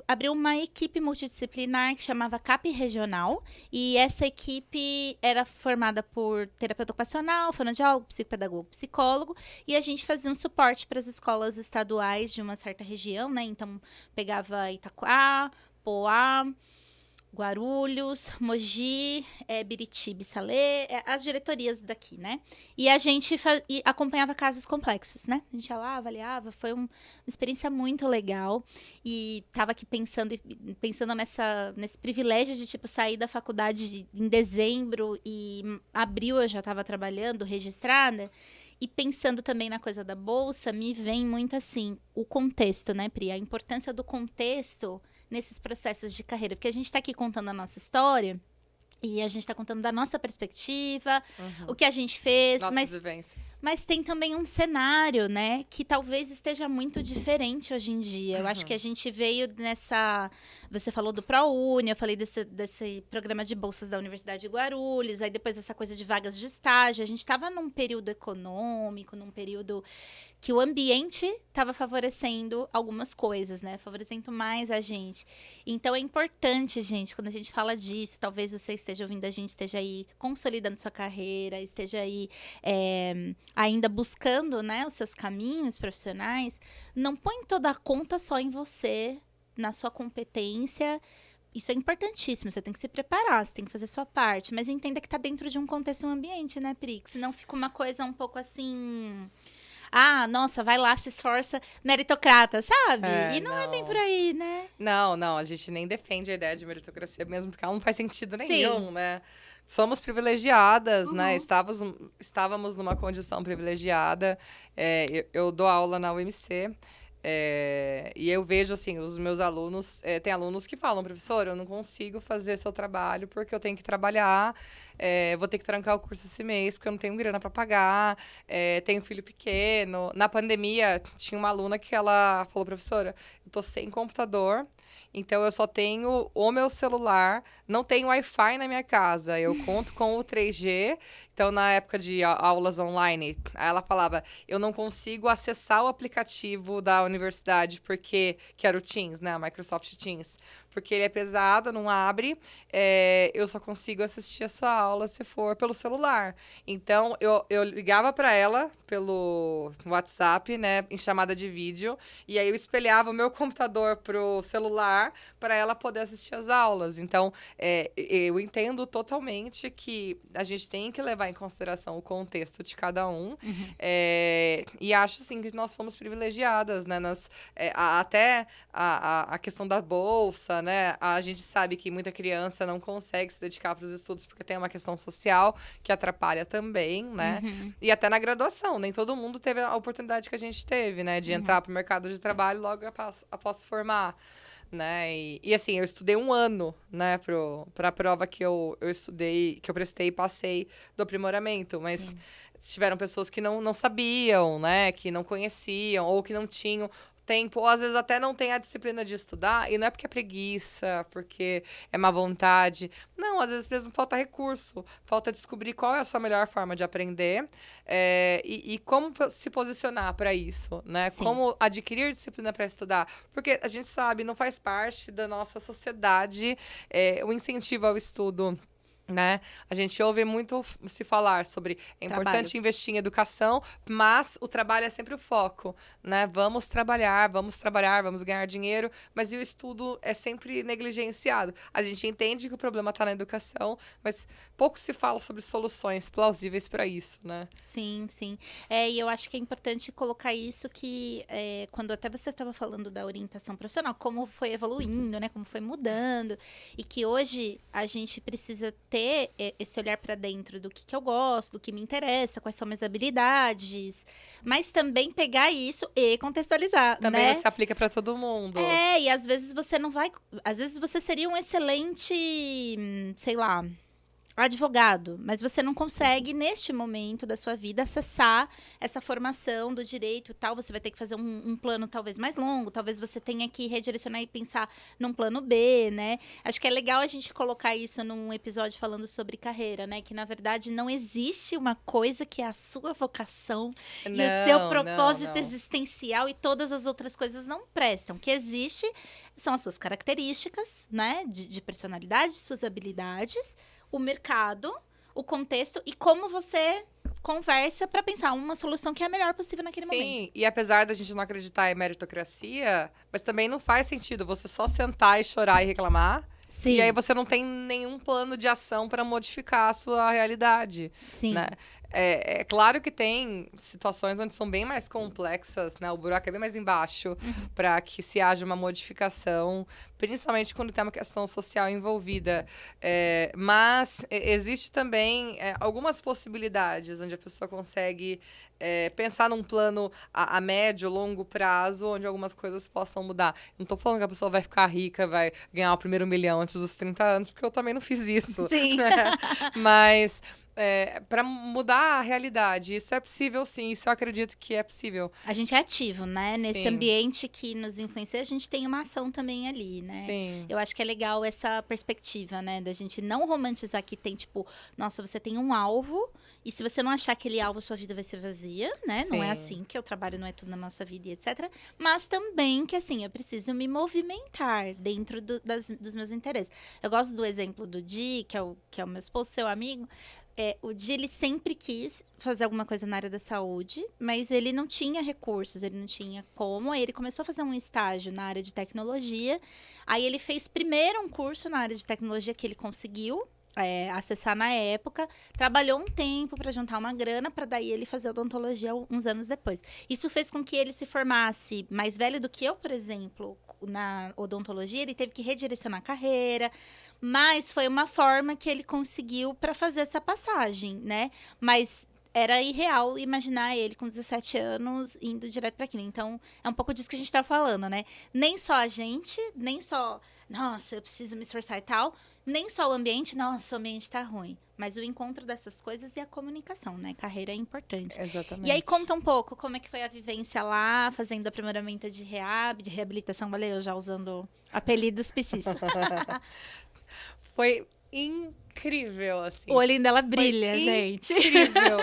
A: Abriu uma equipe multidisciplinar que chamava CAP Regional. E essa equipe era formada por terapeuta ocupacional, fonoaudiólogo, psicopedagogo, psicólogo. E a gente fazia um suporte para as escolas estaduais de uma certa região, né? Então, pegava Itaquá, Poá, Guarulhos, Mogi, Biritiba e Salê, as diretorias daqui, né? E a gente acompanhava casos complexos, né? A gente ia lá, avaliava, foi uma experiência muito legal. E tava aqui pensando nesse privilégio de, tipo, sair da faculdade em dezembro e abril eu já estava trabalhando, registrada. E pensando também na coisa da bolsa, me vem muito assim, o contexto, né, Pri? A importância do contexto nesses processos de carreira. Porque a gente está aqui contando a nossa história e a gente está contando da nossa perspectiva, o que a gente fez.
B: Nossas vivências.
A: Mas tem também um cenário, né, que talvez esteja muito diferente hoje em dia. Eu acho que a gente veio nessa... Você falou do ProUni, eu falei desse programa de bolsas da Universidade de Guarulhos, aí depois essa coisa de vagas de estágio. A gente estava num período econômico, num período que o ambiente estava favorecendo algumas coisas, né? Favorecendo mais a gente. Então, é importante, gente, quando a gente fala disso, talvez você esteja ouvindo a gente, esteja aí consolidando sua carreira, esteja aí ainda buscando, né, os seus caminhos profissionais, não põe toda a conta só em você, na sua competência. Isso é importantíssimo, você tem que se preparar, você tem que fazer a sua parte, mas entenda que está dentro de um contexto, um ambiente, né, Pri? Senão fica uma coisa um pouco assim... Ah, nossa, vai lá, se esforça, meritocrata, sabe? E não é bem por aí, né?
B: Não, a gente nem defende a ideia de meritocracia mesmo, porque ela não faz sentido nenhum, né? Somos privilegiadas, né? Estávamos numa condição privilegiada. Eu dou aula na UMC. E eu vejo, assim, os meus alunos... tem alunos que falam, professor, eu não consigo fazer seu trabalho porque eu tenho que trabalhar, vou ter que trancar o curso esse mês porque eu não tenho grana para pagar, tenho filho pequeno. Na pandemia, tinha uma aluna que ela falou, professora, eu tô sem computador, então eu só tenho o meu celular, não tenho Wi-Fi na minha casa, eu conto com o 3G. Então, na época de aulas online, ela falava, eu não consigo acessar o aplicativo da universidade, que era o Teams, né? A Microsoft Teams. Porque ele é pesado, não abre. Eu só consigo assistir a sua aula se for pelo celular. Então, eu ligava para ela pelo WhatsApp, né? Em chamada de vídeo. E aí, eu espelhava o meu computador pro celular para ela poder assistir as aulas. Então, eu entendo totalmente que a gente tem que levar em consideração o contexto de cada um. E acho, assim, que nós fomos privilegiadas, né? Até a questão da bolsa, né? A gente sabe que muita criança não consegue se dedicar para os estudos porque tem uma questão social que atrapalha também, né? E até na graduação, nem todo mundo teve a oportunidade que a gente teve, né? De entrar para o mercado de trabalho logo após se formar. Né? E assim, eu estudei 1 ano, né, para a prova que eu estudei, que eu prestei e passei do aprimoramento, mas tiveram pessoas que não sabiam, né, que não conheciam ou que não tinham tempo, ou às vezes até não tem a disciplina de estudar, e não é porque é preguiça, porque é má vontade. Não, às vezes mesmo falta recurso, falta descobrir qual é a sua melhor forma de aprender e como se posicionar para isso, né? Como adquirir disciplina para estudar. Porque a gente sabe, não faz parte da nossa sociedade o incentivo ao estudo. Né? A gente ouve muito se falar sobre é importante investir em educação, mas o trabalho é sempre o foco, né? Vamos trabalhar, vamos ganhar dinheiro, mas e o estudo é sempre negligenciado. A gente entende que o problema está na educação, mas pouco se fala sobre soluções plausíveis para isso, né?
A: Sim. E eu acho que é importante colocar isso que quando até você estava falando da orientação profissional, como foi evoluindo, né? Como foi mudando, e que hoje a gente precisa ter esse olhar para dentro do que eu gosto, do que me interessa, quais são minhas habilidades, mas também pegar isso e contextualizar,
B: também
A: né?
B: Você aplica para todo mundo.
A: E às vezes você não vai... Às vezes você seria um excelente, sei lá, advogado, mas você não consegue, neste momento da sua vida, acessar essa formação do direito e tal. Você vai ter que fazer um plano talvez mais longo, talvez você tenha que redirecionar e pensar num plano B, né? Acho que é legal a gente colocar isso num episódio falando sobre carreira, né? Que, na verdade, não existe uma coisa que é a sua vocação e o seu propósito existencial e todas as outras coisas não prestam. O que existe são as suas características, né? De personalidade, suas habilidades, o mercado, o contexto e como você conversa para pensar uma solução que é a melhor possível naquele momento.
B: Sim, e apesar da gente não acreditar em meritocracia, mas também não faz sentido você só sentar e chorar e reclamar
A: Sim.
B: E aí você não tem nenhum plano de ação para modificar a sua realidade,
A: Sim.
B: né? É claro que tem situações onde são bem mais complexas, né? O buraco é bem mais embaixo para que se haja uma modificação, principalmente quando tem uma questão social envolvida. Mas existe também algumas possibilidades onde a pessoa consegue pensar num plano a médio, longo prazo, onde algumas coisas possam mudar. Não estou falando que a pessoa vai ficar rica, vai ganhar o primeiro milhão antes dos 30 anos, porque eu também não fiz isso.
A: Sim.
B: Né? Mas para mudar a realidade, isso é possível sim, isso eu acredito que é possível.
A: A gente é ativo, né? Nesse
B: Sim.
A: ambiente que nos influencia, a gente tem uma ação também ali, né?
B: Sim.
A: Eu acho que é legal essa perspectiva, né? Da gente não romantizar que tem, tipo, nossa, você tem um alvo, e se você não achar aquele alvo, sua vida vai ser vazia, né? Não é
B: Sim.
A: assim, que o trabalho não é tudo na nossa vida e etc. Mas também que, assim, eu preciso me movimentar dentro dos meus interesses. Eu gosto do exemplo do Di, que é o meu esposo, seu amigo. O Di, ele sempre quis fazer alguma coisa na área da saúde, mas ele não tinha recursos, ele não tinha como. Aí ele começou a fazer um estágio na área de tecnologia. Aí ele fez primeiro um curso na área de tecnologia que ele conseguiu acessar na época. Trabalhou um tempo para juntar uma grana, para daí ele fazer odontologia uns anos depois. Isso fez com que ele se formasse mais velho do que eu, por exemplo, na odontologia. Ele teve que redirecionar a carreira, mas foi uma forma que ele conseguiu para fazer essa passagem, né? Mas era irreal imaginar ele com 17 anos indo direto para aquilo. Então, é um pouco disso que a gente tá falando, né? Nem só a gente, nem só, nossa, eu preciso me esforçar e tal, nem só o ambiente, nossa, o ambiente tá ruim. Mas o encontro dessas coisas e a comunicação, né? Carreira é importante.
B: Exatamente.
A: E aí, conta um pouco como é que foi a vivência lá, fazendo aprimoramento de reabilitação, olha eu já usando apelidos piscis.
B: Foi incrível, assim.
A: O olhinho dela brilha, gente.
B: Incrível.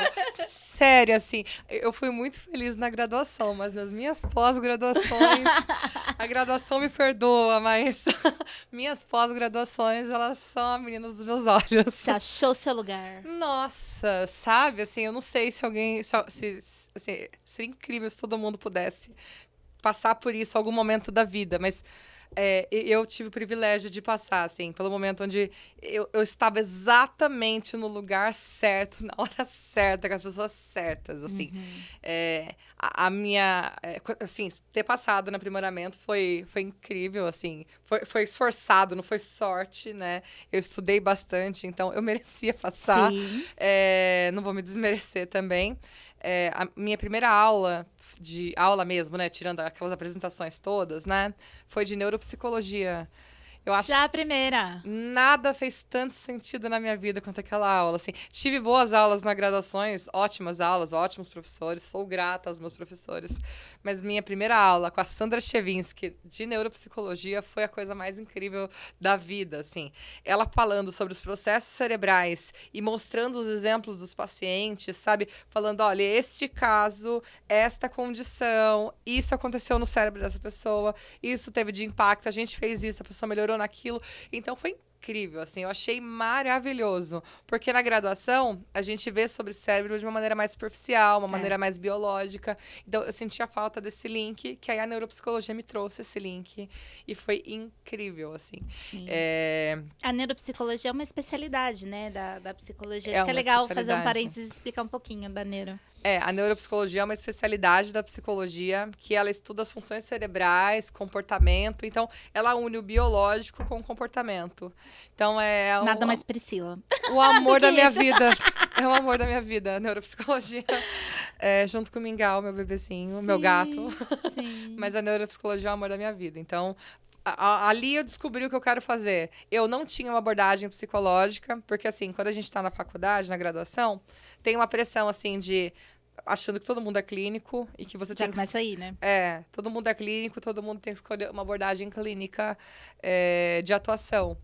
B: Sério, assim, eu fui muito feliz na graduação, mas nas minhas pós-graduações, a graduação me perdoa, mas minhas pós-graduações, elas são a menina dos meus olhos.
A: Você achou seu lugar?
B: Nossa, sabe, assim, eu não sei se alguém, assim, seria incrível se todo mundo pudesse passar por isso em algum momento da vida, mas eu tive o privilégio de passar, assim, pelo momento onde eu estava exatamente no lugar certo, na hora certa, com as pessoas certas, assim. A minha, assim, ter passado no aprimoramento foi incrível, assim, foi esforçado, não foi sorte, né? Eu estudei bastante, então eu merecia passar.
A: Sim.
B: Não vou me desmerecer também. A minha primeira aula mesmo, né, tirando aquelas apresentações todas, né, foi de neuropsicologia. Eu acho
A: Já a primeira.
B: nada fez tanto sentido na minha vida quanto aquela aula, assim. Tive boas aulas na graduações, ótimas aulas, ótimos professores, sou grata aos meus professores. Mas minha primeira aula com a Sandra Chevinsky de neuropsicologia foi a coisa mais incrível da vida, assim. Ela falando sobre os processos cerebrais e mostrando os exemplos dos pacientes, sabe? Falando, olha, este caso, esta condição, isso aconteceu no cérebro dessa pessoa, isso teve de impacto, a gente fez isso, a pessoa melhorou naquilo. Então foi incrível, assim, eu achei maravilhoso. Porque na graduação, a gente vê sobre o cérebro de uma maneira mais superficial, uma maneira mais biológica. Então, eu senti a falta desse link, que aí a neuropsicologia me trouxe esse link. E foi incrível, assim.
A: Sim. A neuropsicologia é uma especialidade, né, da psicologia. Acho que é legal fazer um parênteses e explicar um pouquinho da neuro.
B: A neuropsicologia é uma especialidade da psicologia que ela estuda as funções cerebrais, comportamento. Então, ela une o biológico com o comportamento. Então,
A: Nada mais Priscila.
B: O amor da minha vida. É o amor da minha vida, a neuropsicologia. Junto com o Mingau, meu bebezinho, meu gato.
A: Sim.
B: Mas a neuropsicologia é o amor da minha vida. Então, ali eu descobri o que eu quero fazer. Eu não tinha uma abordagem psicológica, porque, assim, quando a gente está na faculdade, na graduação, tem uma pressão, assim, de achando que todo mundo é clínico e que você
A: Já
B: tem que...
A: começa aí, né?
B: Todo mundo é clínico, todo mundo tem que escolher uma abordagem clínica de atuação.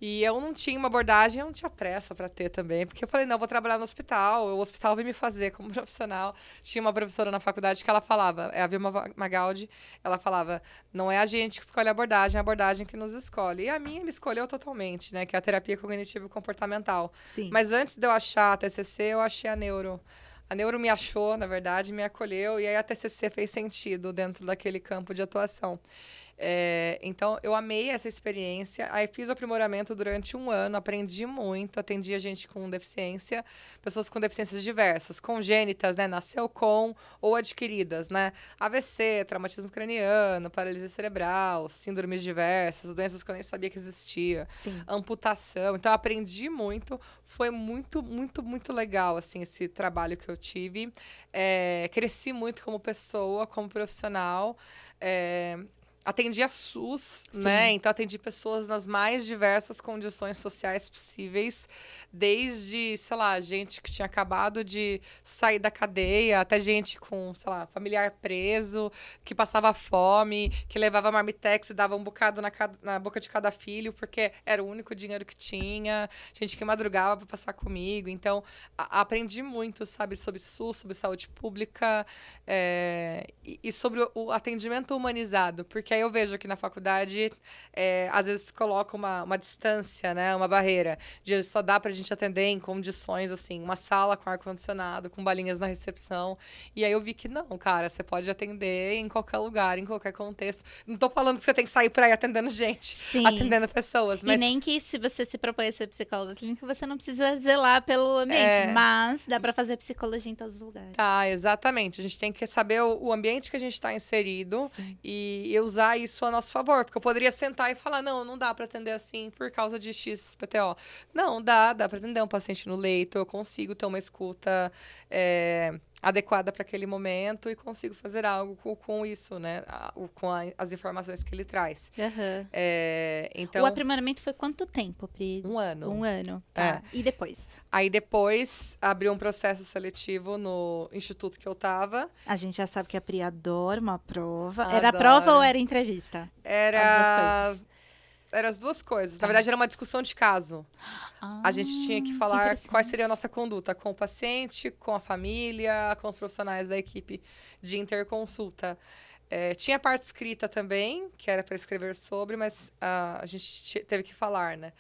B: E eu não tinha uma abordagem, eu não tinha pressa para ter também, porque eu falei, não, eu vou trabalhar no hospital, o hospital vai me fazer como profissional. Tinha uma professora na faculdade que ela falava, a Vilma Magaldi, ela falava, não é a gente que escolhe a abordagem que nos escolhe. E a minha me escolheu totalmente, né, que é a terapia cognitivo-comportamental.
A: Sim.
B: Mas antes de eu achar a TCC, eu achei a neuro. A neuro me achou, na verdade, me acolheu, e aí a TCC fez sentido dentro daquele campo de atuação. Então, eu amei essa experiência. Aí, fiz o aprimoramento durante 1 ano, aprendi muito, atendi a gente com deficiência, pessoas com deficiências diversas, congênitas, né? Nasceu com ou adquiridas, né? AVC, traumatismo craniano, paralisia cerebral, síndromes diversas, doenças que eu nem sabia que existia,
A: Sim.
B: amputação. Então, eu aprendi muito. Foi muito, muito, muito legal, assim, esse trabalho que eu tive. Cresci muito como pessoa, como profissional. Atendi a SUS, né? Então, atendi pessoas nas mais diversas condições sociais possíveis, desde, sei lá, gente que tinha acabado de sair da cadeia, até gente com, sei lá, familiar preso, que passava fome, que levava marmitex e dava um bocado na boca de cada filho, porque era o único dinheiro que tinha, gente que madrugava para passar comigo. Então, aprendi muito, sabe, sobre SUS, sobre saúde pública, e sobre o atendimento humanizado, porque aí eu vejo que na faculdade, às vezes coloca uma distância, né, uma barreira, de só dá pra gente atender em condições, assim, uma sala com ar-condicionado, com balinhas na recepção, e aí eu vi que não, cara, você pode atender em qualquer lugar, em qualquer contexto. Não tô falando que você tem que sair por aí atendendo gente,
A: Sim.
B: atendendo pessoas, mas...
A: E nem que se você se propõe a ser psicóloga clínica, você não precisa zelar pelo ambiente, mas dá pra fazer psicologia em todos os lugares.
B: Tá, exatamente. A gente tem que saber o ambiente que a gente está inserido e usar isso a nosso favor. Porque eu poderia sentar e falar, não dá para atender assim por causa de XPTO. Não, dá para atender um paciente no leito, eu consigo ter uma escuta adequada para aquele momento e consigo fazer algo com isso, né? As informações que ele traz.
A: Uhum.
B: Então,
A: o aprimoramento foi quanto tempo, Pri?
B: 1 ano.
A: 1 ano, tá. E depois?
B: Aí depois abriu um processo seletivo no instituto que eu tava.
A: A gente já sabe que a Pri adora uma prova.
B: Adoro.
A: Era prova ou era entrevista?
B: Era...
A: As duas coisas.
B: Eram as duas coisas. Na verdade, era uma discussão de caso. A gente tinha que falar qual seria a nossa conduta com o paciente, com a família, com os profissionais da equipe de interconsulta. Tinha parte escrita também, que era para escrever sobre, mas a gente teve que falar, né?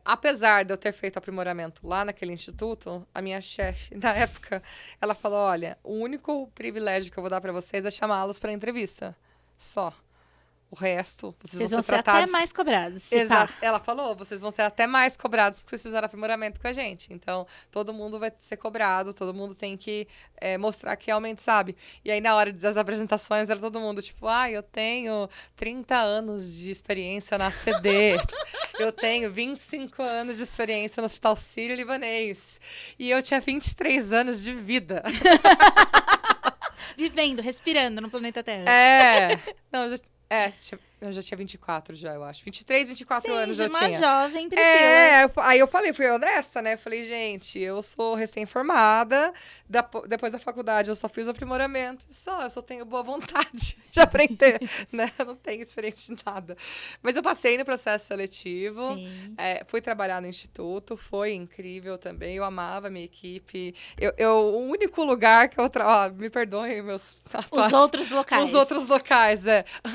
B: Apesar de eu ter feito aprimoramento lá naquele instituto, a minha chefe, na época, ela falou, olha, o único privilégio que eu vou dar para vocês é chamá-los para entrevista. Só. O resto, vocês vão ser tratados...
A: até mais cobrados.
B: Exato. Ela falou, vocês vão ser até mais cobrados porque vocês fizeram aprimoramento com a gente. Então, todo mundo vai ser cobrado, todo mundo tem que mostrar que realmente sabe. E aí, na hora das apresentações, era todo mundo tipo, eu tenho 30 anos de experiência na ACD, eu tenho 25 anos de experiência no Hospital Sírio-Libanês, e eu tinha 23 anos de vida.
A: Vivendo, respirando no planeta Terra.
B: Não, eu já tinha 24 já, eu acho. 23, 24 anos eu tinha.
A: Uma jovem Priscila.
B: Aí eu falei, fui honesta, né? Falei, gente, eu sou recém-formada, depois da faculdade eu só fiz o aprimoramento, eu só tenho boa vontade de aprender, né? Eu não tenho experiência de nada. Mas eu passei no processo seletivo, fui trabalhar no instituto, foi incrível também, eu amava a minha equipe. O único lugar que eu me perdoem meus...
A: Os outros locais.
B: Os outros locais,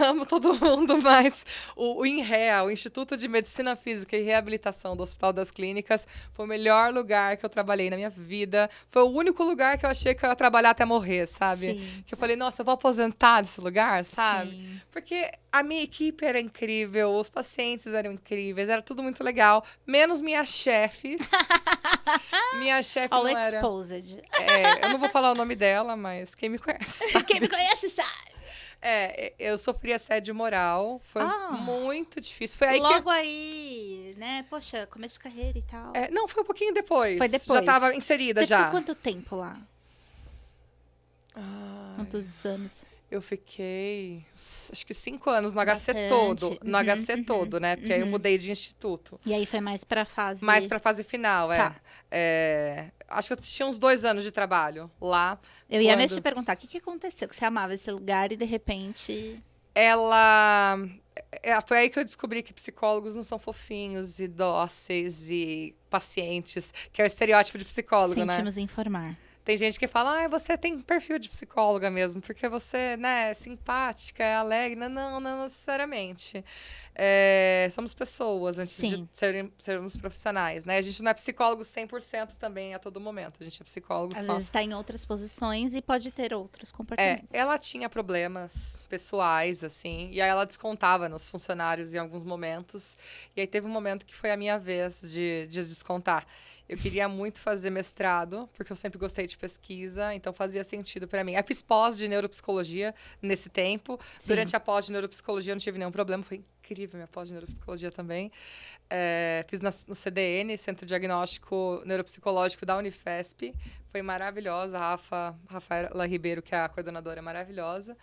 B: amo todo mundo, mas o INREA, o Instituto de Medicina Física e Reabilitação do Hospital das Clínicas, foi o melhor lugar que eu trabalhei na minha vida. Foi o único lugar que eu achei que eu ia trabalhar até morrer, sabe?
A: Sim.
B: Que eu falei, nossa, eu vou aposentar nesse lugar, sabe?
A: Sim.
B: Porque a minha equipe era incrível, os pacientes eram incríveis, era tudo muito legal, menos minha chefe. Minha chefe não era...
A: exposed.
B: Eu não vou falar o nome dela, mas quem me conhece sabe.
A: Quem me conhece sabe.
B: Eu sofri assédio moral, foi muito difícil. Foi aí
A: aí, né? Poxa, começo de carreira e tal.
B: Não, foi um pouquinho depois.
A: Foi depois.
B: Já estava inserida.
A: Você
B: já.
A: ficou quanto tempo lá? Quantos anos?
B: Eu fiquei, acho que 5 anos no
A: Bastante.
B: HC todo. No HC todo, né? Porque aí eu mudei de instituto.
A: E aí foi mais pra fase...
B: Mais pra fase final,
A: Tá.
B: Acho que eu tinha uns 2 anos de trabalho lá.
A: Eu ia mesmo te perguntar, o que aconteceu? Que você amava esse lugar e de repente...
B: Foi aí que eu descobri que psicólogos não são fofinhos e dóceis e pacientes, que é o estereótipo de psicólogo, né?
A: Sentimos informar.
B: Tem gente que fala, você tem perfil de psicóloga mesmo, porque você, né, é simpática, é alegre. Não, não necessariamente. Somos pessoas antes de
A: Sim.
B: sermos profissionais, né? A gente não é psicólogo 100% também a todo momento. A gente é psicólogo
A: Às
B: só.
A: vezes está em outras posições e pode ter outros comportamentos.
B: Ela tinha problemas pessoais, assim, e aí ela descontava nos funcionários em alguns momentos. E aí teve um momento que foi a minha vez de descontar. Eu queria muito fazer mestrado, porque eu sempre gostei de pesquisa, então fazia sentido para mim. Eu fiz pós de neuropsicologia nesse tempo.
A: Sim.
B: Durante a pós de neuropsicologia eu não tive nenhum problema, foi incrível minha pós de neuropsicologia também. Fiz no CDN, Centro Diagnóstico Neuropsicológico da Unifesp. Foi maravilhosa. A Rafaela Ribeiro, que é a coordenadora, é maravilhosa.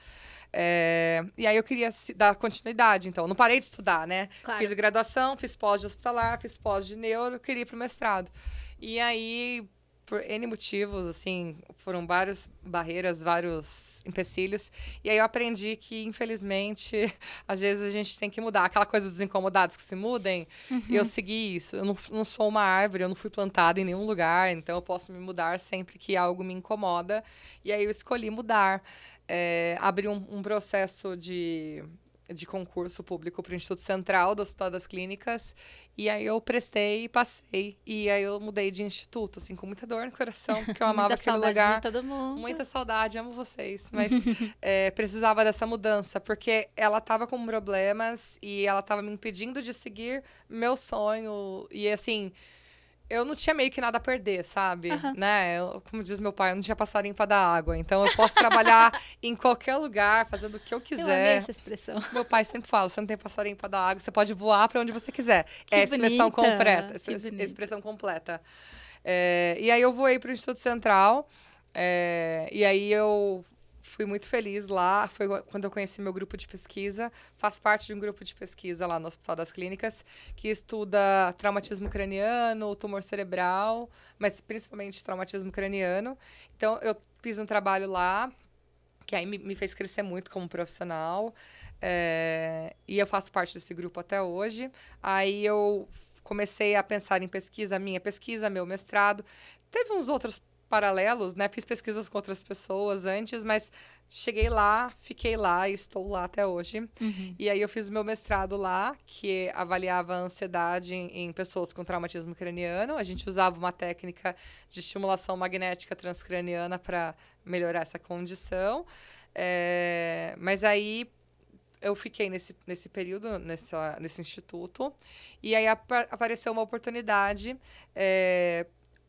B: E aí eu queria dar continuidade, então. Não parei de estudar, né?
A: Claro.
B: Fiz graduação, fiz pós de hospitalar, fiz pós de neuro, queria ir pro mestrado. E aí, por N motivos, assim, foram várias barreiras, vários empecilhos. E aí eu aprendi que, infelizmente, às vezes a gente tem que mudar. Aquela coisa dos incomodados que se mudem, eu segui isso. Eu não sou uma árvore, eu não fui plantada em nenhum lugar, então eu posso me mudar sempre que algo me incomoda. E aí eu escolhi mudar. Abri um processo de concurso público para o Instituto Central do Hospital das Clínicas. E aí eu prestei e passei. E aí eu mudei de instituto, assim, com muita dor no coração, porque eu amava aquele lugar.
A: Muita saudade de todo mundo.
B: Muita saudade, amo vocês. Mas precisava dessa mudança, porque ela estava com problemas e ela estava me impedindo de seguir meu sonho. E assim, eu não tinha meio que nada a perder, sabe? Né? Como diz meu pai, eu não tinha passarinho para dar água. Então, eu posso trabalhar em qualquer lugar, fazendo o que eu quiser.
A: Eu amei essa expressão.
B: Meu pai sempre fala, você não tem passarinho para dar água, você pode voar para onde você quiser.
A: Que
B: é a expressão
A: bonita.
B: completa. Expressão completa. E aí, eu voei para o Instituto Central. E aí, eu fui muito feliz lá. Foi quando eu conheci meu grupo de pesquisa. Faço parte de um grupo de pesquisa lá no Hospital das Clínicas, que estuda traumatismo craniano, tumor cerebral, mas principalmente traumatismo craniano. Então, eu fiz um trabalho lá, que aí me fez crescer muito como profissional. E eu faço parte desse grupo até hoje. Aí eu comecei a pensar em pesquisa, meu mestrado. Teve uns outros paralelos, né? Fiz pesquisas com outras pessoas antes, mas cheguei lá, fiquei lá e estou lá até hoje. E aí eu fiz o meu mestrado lá, que avaliava a ansiedade em pessoas com traumatismo craniano. A gente usava uma técnica de estimulação magnética transcraniana para melhorar essa condição. Mas aí eu fiquei nesse período, nesse instituto, e aí apareceu uma oportunidade.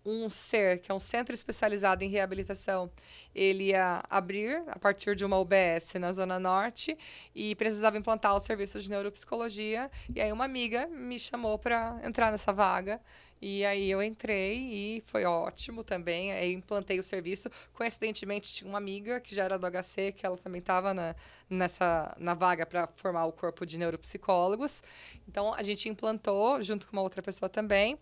B: Um SER, que é um centro especializado em reabilitação, ele ia abrir a partir de uma UBS na Zona Norte e precisava implantar o serviço de neuropsicologia. E aí uma amiga me chamou para entrar nessa vaga. E aí eu entrei e foi ótimo também. Aí implantei o serviço. Coincidentemente, tinha uma amiga que já era do HC, que ela também estava na vaga para formar o corpo de neuropsicólogos. Então, a gente implantou, junto com uma outra pessoa também.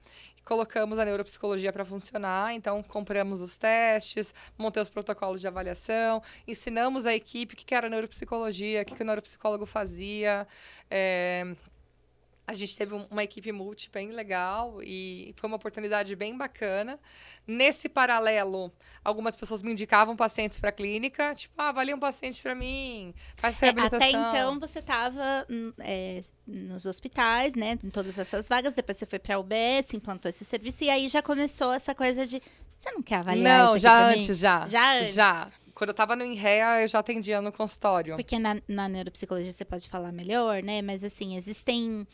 B: Colocamos a neuropsicologia para funcionar, então compramos os testes, montei os protocolos de avaliação, ensinamos a equipe o que era neuropsicologia, o que o neuropsicólogo fazia. A gente teve uma equipe multi bem legal e foi uma oportunidade bem bacana. Nesse paralelo, algumas pessoas me indicavam pacientes para a clínica, tipo, avalia um paciente para mim, faz essa reabilitação.
A: Até então, você estava nos hospitais, né, em todas essas vagas, depois você foi para a UBS, implantou esse serviço, e aí já começou essa coisa de, você não quer avaliar isso aqui
B: já
A: pra
B: antes,
A: mim?
B: já.
A: Já antes?
B: Já. Quando eu estava no INREA, eu já atendia no consultório.
A: Porque na neuropsicologia você pode falar melhor, né? Mas, assim, existem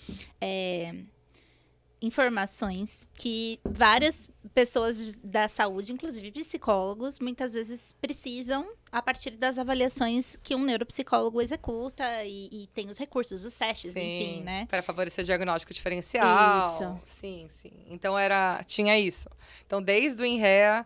A: informações que várias pessoas da saúde, inclusive psicólogos, muitas vezes precisam a partir das avaliações que um neuropsicólogo executa e tem os recursos, os testes,
B: Sim,
A: enfim, né?
B: para favorecer diagnóstico diferencial.
A: Isso.
B: Sim, sim. Então, tinha isso. Então, desde o INREA,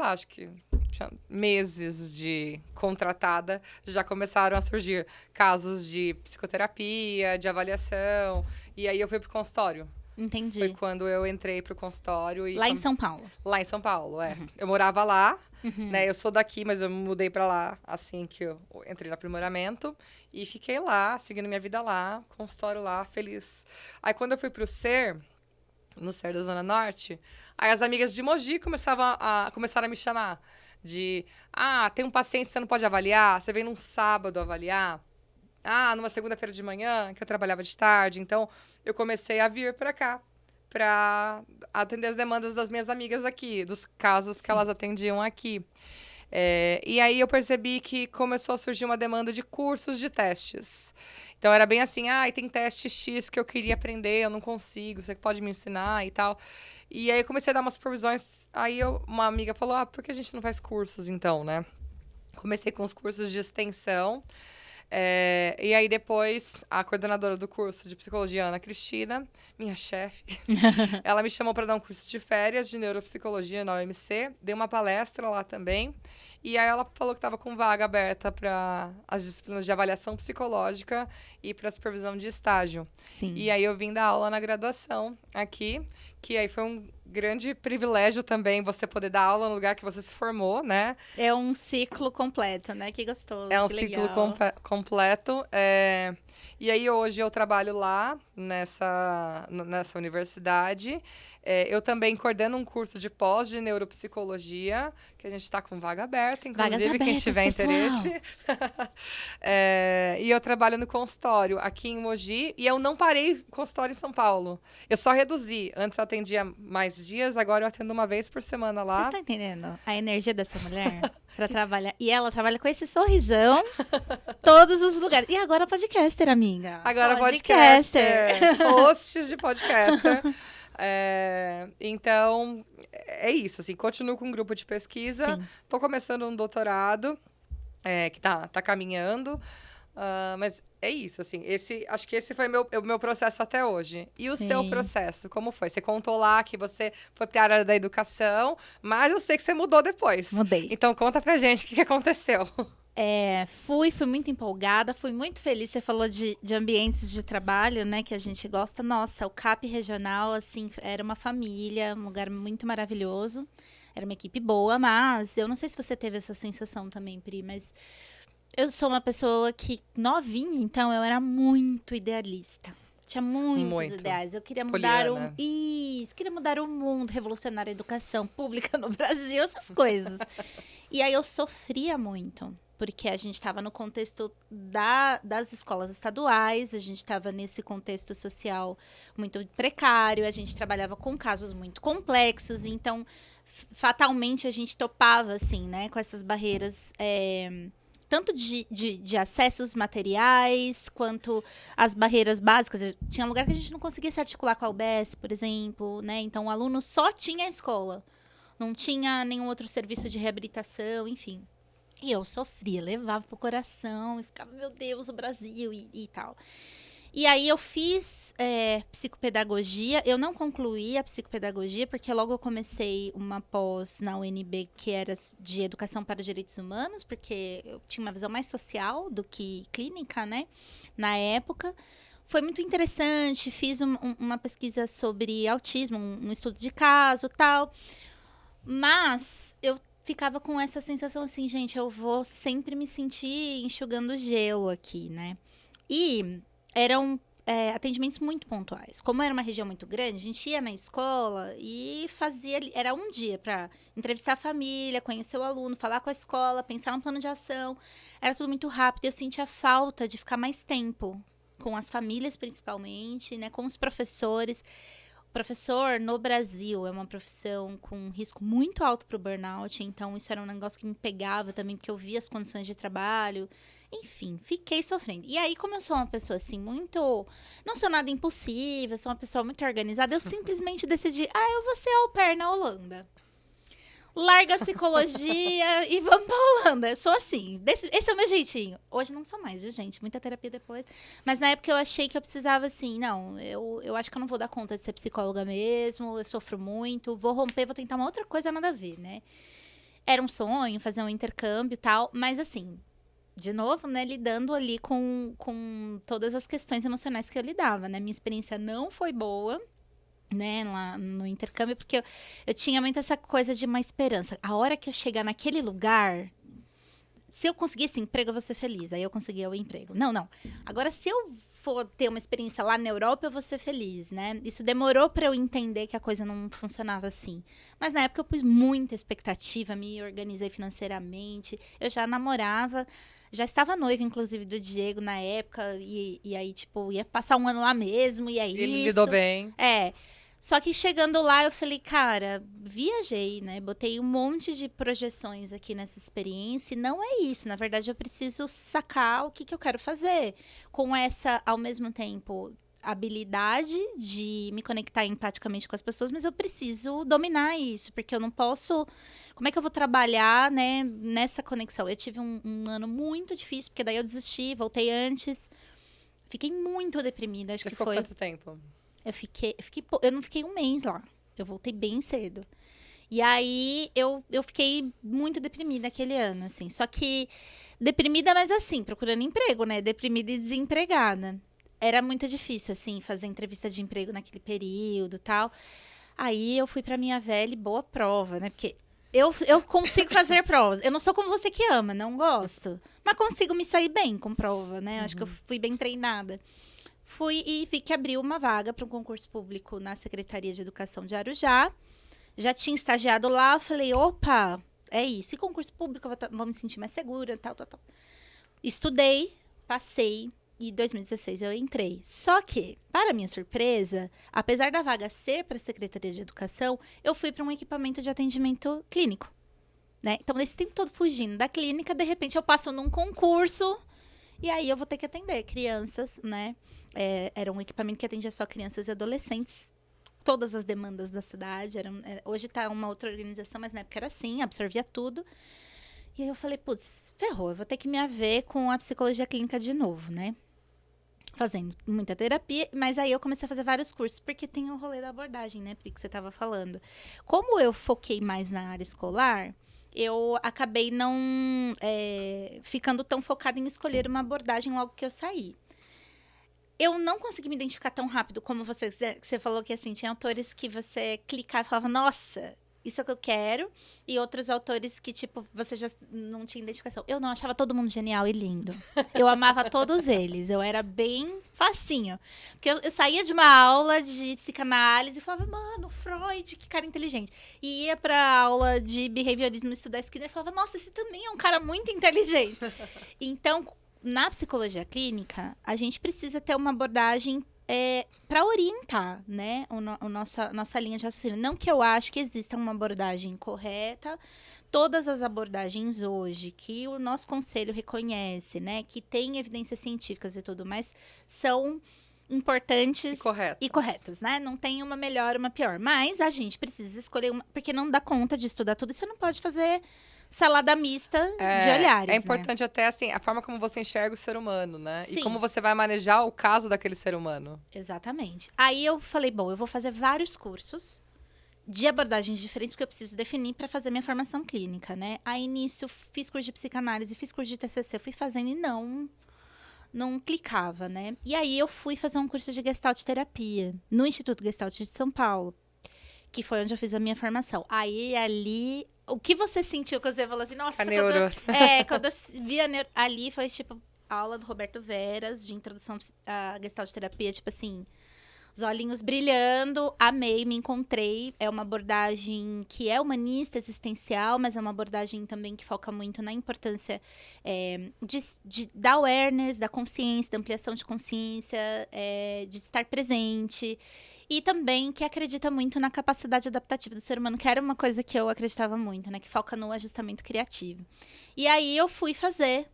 B: acho que tinha meses de contratada, já começaram a surgir casos de psicoterapia, de avaliação. E aí eu fui pro consultório.
A: Entendi.
B: Foi quando eu entrei pro consultório.
A: Lá em São Paulo.
B: Lá em São Paulo, Eu morava lá, né? Eu sou daqui, mas eu me mudei pra lá assim que eu entrei no aprimoramento. E fiquei lá, seguindo minha vida lá, consultório lá, feliz. Aí quando eu fui pro SER, no Ser da Zona Norte. Aí as amigas de Mogi começaram a me chamar de... tem um paciente que você não pode avaliar? Você vem num sábado avaliar? Numa segunda-feira de manhã, que eu trabalhava de tarde. Então, eu comecei a vir para cá para atender as demandas das minhas amigas aqui, dos casos que elas atendiam aqui. E aí eu percebi que começou a surgir uma demanda de cursos de testes. Então, era bem assim, tem teste X que eu queria aprender, eu não consigo, você pode me ensinar e tal. E aí eu comecei a dar umas supervisões, uma amiga falou, por que a gente não faz cursos então, né? Comecei com os cursos de extensão, e aí depois a coordenadora do curso de psicologia, Ana Cristina, minha chefe, ela me chamou para dar um curso de férias de neuropsicologia na UMC, dei uma palestra lá também, e aí ela falou que estava com vaga aberta para as disciplinas de avaliação psicológica e para supervisão de estágio.
A: Sim.
B: E aí eu vim dar aula na graduação aqui, que aí foi um grande privilégio também você poder dar aula no lugar que você se formou, né?
A: É um ciclo completo, né? Que gostoso.
B: É um
A: que
B: ciclo
A: legal.
B: completo. E aí hoje eu trabalho lá nessa universidade. Eu também coordeno um curso de pós de neuropsicologia, que a gente está com vaga aberta, inclusive quem tiver interesse. E eu trabalho no consultório aqui em Mogi, e eu não parei consultório em São Paulo. Eu só reduzi. Antes eu atendia mais dias, agora eu atendo uma vez por semana lá.
A: Você está entendendo a energia dessa mulher para trabalhar? E ela trabalha com esse sorrisão todos os lugares. E agora podcaster, amiga.
B: Agora podcaster. Hosts de podcaster. Então, é isso, assim, continuo com um grupo de pesquisa, tô começando um doutorado, que tá caminhando, mas é isso, assim, acho que esse foi o meu processo até hoje. E o seu processo, como foi? Você contou lá que você foi pra área da educação, mas eu sei que você mudou depois.
A: Mudei.
B: Então, conta pra gente o que aconteceu.
A: Fui muito empolgada, fui muito feliz. Você falou de ambientes de trabalho, né, que a gente gosta. Nossa, o CAP regional, assim, era uma família, um lugar muito maravilhoso. Era uma equipe boa, mas eu não sei se você teve essa sensação também, Pri, mas eu sou uma pessoa que, novinha, então, eu era muito idealista. Tinha muitos ideais. Eu queria mudar queria mudar o mundo, revolucionar a educação pública no Brasil, essas coisas. E aí eu sofria muito. Porque a gente estava no contexto das escolas estaduais, a gente estava nesse contexto social muito precário, a gente trabalhava com casos muito complexos, então, fatalmente, a gente topava, assim, né, com essas barreiras, tanto de acessos materiais, quanto as barreiras básicas. Tinha lugar que a gente não conseguia se articular com a UBS, por exemplo, né, então o aluno só tinha a escola, não tinha nenhum outro serviço de reabilitação, enfim. E eu sofria, levava pro coração e ficava, meu Deus, o Brasil e tal. E aí eu fiz psicopedagogia, eu não concluí a psicopedagogia, porque logo eu comecei uma pós na UNB que era de educação para direitos humanos, porque eu tinha uma visão mais social do que clínica, né, na época. Foi muito interessante, fiz uma pesquisa sobre autismo, um estudo de caso e tal, mas eu ficava com essa sensação assim, gente, eu vou sempre me sentir enxugando gelo aqui, né? E eram atendimentos muito pontuais. Como era uma região muito grande, a gente ia na escola e era um dia para entrevistar a família, conhecer o aluno, falar com a escola, pensar num plano de ação. Era tudo muito rápido. Eu sentia falta de ficar mais tempo com as famílias, principalmente, né? Com os professores. Professor, no Brasil, é uma profissão com um risco muito alto para o burnout, então isso era um negócio que me pegava também, porque eu via as condições de trabalho. Enfim, fiquei sofrendo. E aí, como eu sou uma pessoa, assim, muito... Não sou nada impulsiva, sou uma pessoa muito organizada, eu simplesmente decidi, eu vou ser au pair na Holanda. Larga a psicologia e vamos pra Holanda. Eu sou assim. Esse é o meu jeitinho. Hoje não sou mais, viu, gente? Muita terapia depois. Mas na época eu achei que eu precisava, assim, não, eu acho que eu não vou dar conta de ser psicóloga mesmo, eu sofro muito, vou romper, vou tentar uma outra coisa, nada a ver, né? Era um sonho, fazer um intercâmbio e tal, mas assim, de novo, né, lidando ali com todas as questões emocionais que eu lidava, né? Minha experiência não foi boa, né, lá no intercâmbio, porque eu tinha muito essa coisa de uma esperança. A hora que eu chegar naquele lugar, se eu conseguisse emprego, eu vou ser feliz. Aí eu conseguia o emprego. Não. Agora, se eu for ter uma experiência lá na Europa, eu vou ser feliz, né? Isso demorou pra eu entender que a coisa não funcionava assim. Mas na época eu pus muita expectativa, me organizei financeiramente. Eu já namorava, já estava noiva, inclusive, do Diego na época. E aí, tipo, ia passar um ano lá mesmo, e é isso.
B: Ele lidou bem.
A: É. Só que chegando lá, eu falei, cara, viajei, né? Botei um monte de projeções aqui nessa experiência e não é isso. Na verdade, eu preciso sacar o que eu quero fazer. Com essa, ao mesmo tempo, habilidade de me conectar empaticamente com as pessoas, mas eu preciso dominar isso, porque eu não posso... Como é que eu vou trabalhar, né, nessa conexão? Eu tive um ano muito difícil, porque daí eu desisti, voltei antes. Fiquei muito deprimida, acho
B: Você
A: que
B: ficou
A: foi...
B: quanto tempo?
A: Eu não fiquei um mês lá. Eu voltei bem cedo. E aí, eu fiquei muito deprimida aquele ano, assim. Só que, deprimida, mas assim, procurando emprego, né? Deprimida e desempregada. Era muito difícil, assim, fazer entrevista de emprego naquele período e tal. Aí, eu fui pra minha velha e boa prova, né? Porque eu consigo fazer provas. Eu não sou como você que ama, não gosto. Mas consigo me sair bem com prova, né? Acho que eu fui bem treinada. Fui e vi que abriu uma vaga para um concurso público na Secretaria de Educação de Arujá. Já tinha estagiado lá, falei, opa, é isso. E concurso público, vou me sentir mais segura, tal. Estudei, passei, e em 2016 eu entrei. Só que, para minha surpresa, apesar da vaga ser para a Secretaria de Educação, eu fui para um equipamento de atendimento clínico, né? Então, nesse tempo todo fugindo da clínica, de repente eu passo num concurso e aí eu vou ter que atender crianças, né? Era um equipamento que atendia só crianças e adolescentes. Todas as demandas da cidade. Hoje está uma outra organização, mas na época era assim, absorvia tudo. E aí eu falei, putz, ferrou, eu vou ter que me haver com a psicologia clínica de novo, né? Fazendo muita terapia, mas aí eu comecei a fazer vários cursos, porque tem o rolê da abordagem, né, Pri, que você estava falando. Como eu foquei mais na área escolar, eu acabei não ficando tão focada em escolher uma abordagem logo que eu saí. Eu não consegui me identificar tão rápido como você falou que, assim, tinha autores que você clicava e falava, nossa, isso é o que eu quero. E outros autores que, tipo, você já não tinha identificação. Eu não, achava todo mundo genial e lindo. Eu amava todos eles. Eu era bem facinho. Porque eu saía de uma aula de psicanálise e falava, mano, Freud, que cara inteligente. E ia pra aula de behaviorismo estudar Skinner e falava, nossa, esse também é um cara muito inteligente. Então, na psicologia clínica, a gente precisa ter uma abordagem para orientar, né, nossa linha de raciocínio. Não que eu acho que exista uma abordagem correta. Todas as abordagens hoje que o nosso conselho reconhece, né, que tem evidências científicas e tudo mais, são importantes e corretas, né? Não tem uma melhor, uma pior. Mas a gente precisa escolher uma, porque não dá conta de estudar tudo e você não pode fazer salada mista de olhares,
B: É importante,
A: né?
B: até, assim, a forma como você enxerga o ser humano, né?
A: Sim.
B: E como você vai manejar o caso daquele ser humano.
A: Exatamente. Aí eu falei, bom, eu vou fazer vários cursos de abordagens diferentes, porque eu preciso definir para fazer minha formação clínica, né? Aí, nisso, fiz curso de psicanálise, fiz curso de TCC, fui fazendo e não clicava, né? E aí, eu fui fazer um curso de Gestalt terapia no Instituto Gestalt de São Paulo, que foi onde eu fiz a minha formação. Aí, ali... O que você sentiu quando você falou assim, nossa, quando eu vi a neuro... Ali foi, tipo, aula do Roberto Veras, de introdução à Gestalt terapia, tipo assim, os olhinhos brilhando, amei, me encontrei. É uma abordagem que é humanista, existencial, mas é uma abordagem também que foca muito na importância da awareness, da consciência, da ampliação de consciência, de estar presente. E também que acredita muito na capacidade adaptativa do ser humano, que era uma coisa que eu acreditava muito, né? Que foca no ajustamento criativo. E aí eu fui fazer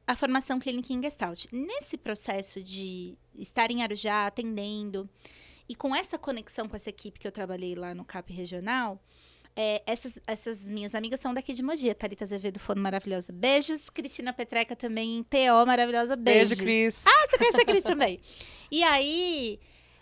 A: a formação clínica em Gestalt. Nesse processo de estar em Arujá, atendendo, e com essa conexão com essa equipe que eu trabalhei lá no CAP Regional, essas minhas amigas são daqui de Mogi. A Thalita Azevedo, fono maravilhosa. Beijos. Cristina Petreca também, TO maravilhosa. Beijos.
B: Beijo, Cris.
A: Ah, você conhece a Cris também. E aí...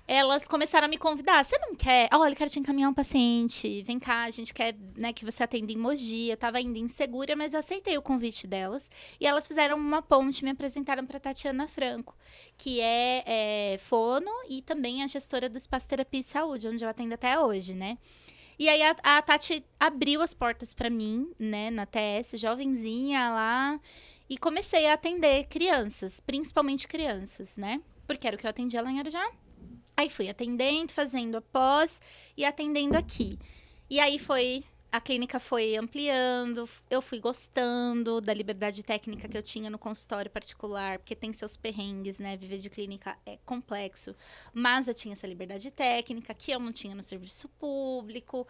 A: elas começaram a me convidar. Você não quer? Olha, eu quero te encaminhar um paciente. Vem cá, a gente quer, né, que você atenda em Mogi. Eu tava ainda insegura, mas eu aceitei o convite delas. E elas fizeram uma ponte, me apresentaram para Tatiana Franco, que é fono e também a gestora do Espaço Terapia e Saúde, onde eu atendo até hoje, né? E aí a Tati abriu as portas para mim, né, na TS, jovenzinha lá. E comecei a atender crianças, principalmente crianças, né? porque era o que eu atendia lá em Arujá. Aí fui atendendo, fazendo a pós e atendendo aqui. E aí a clínica foi ampliando, eu fui gostando da liberdade técnica que eu tinha no consultório particular, porque tem seus perrengues, né? Viver de clínica é complexo, mas eu tinha essa liberdade técnica que eu não tinha no serviço público.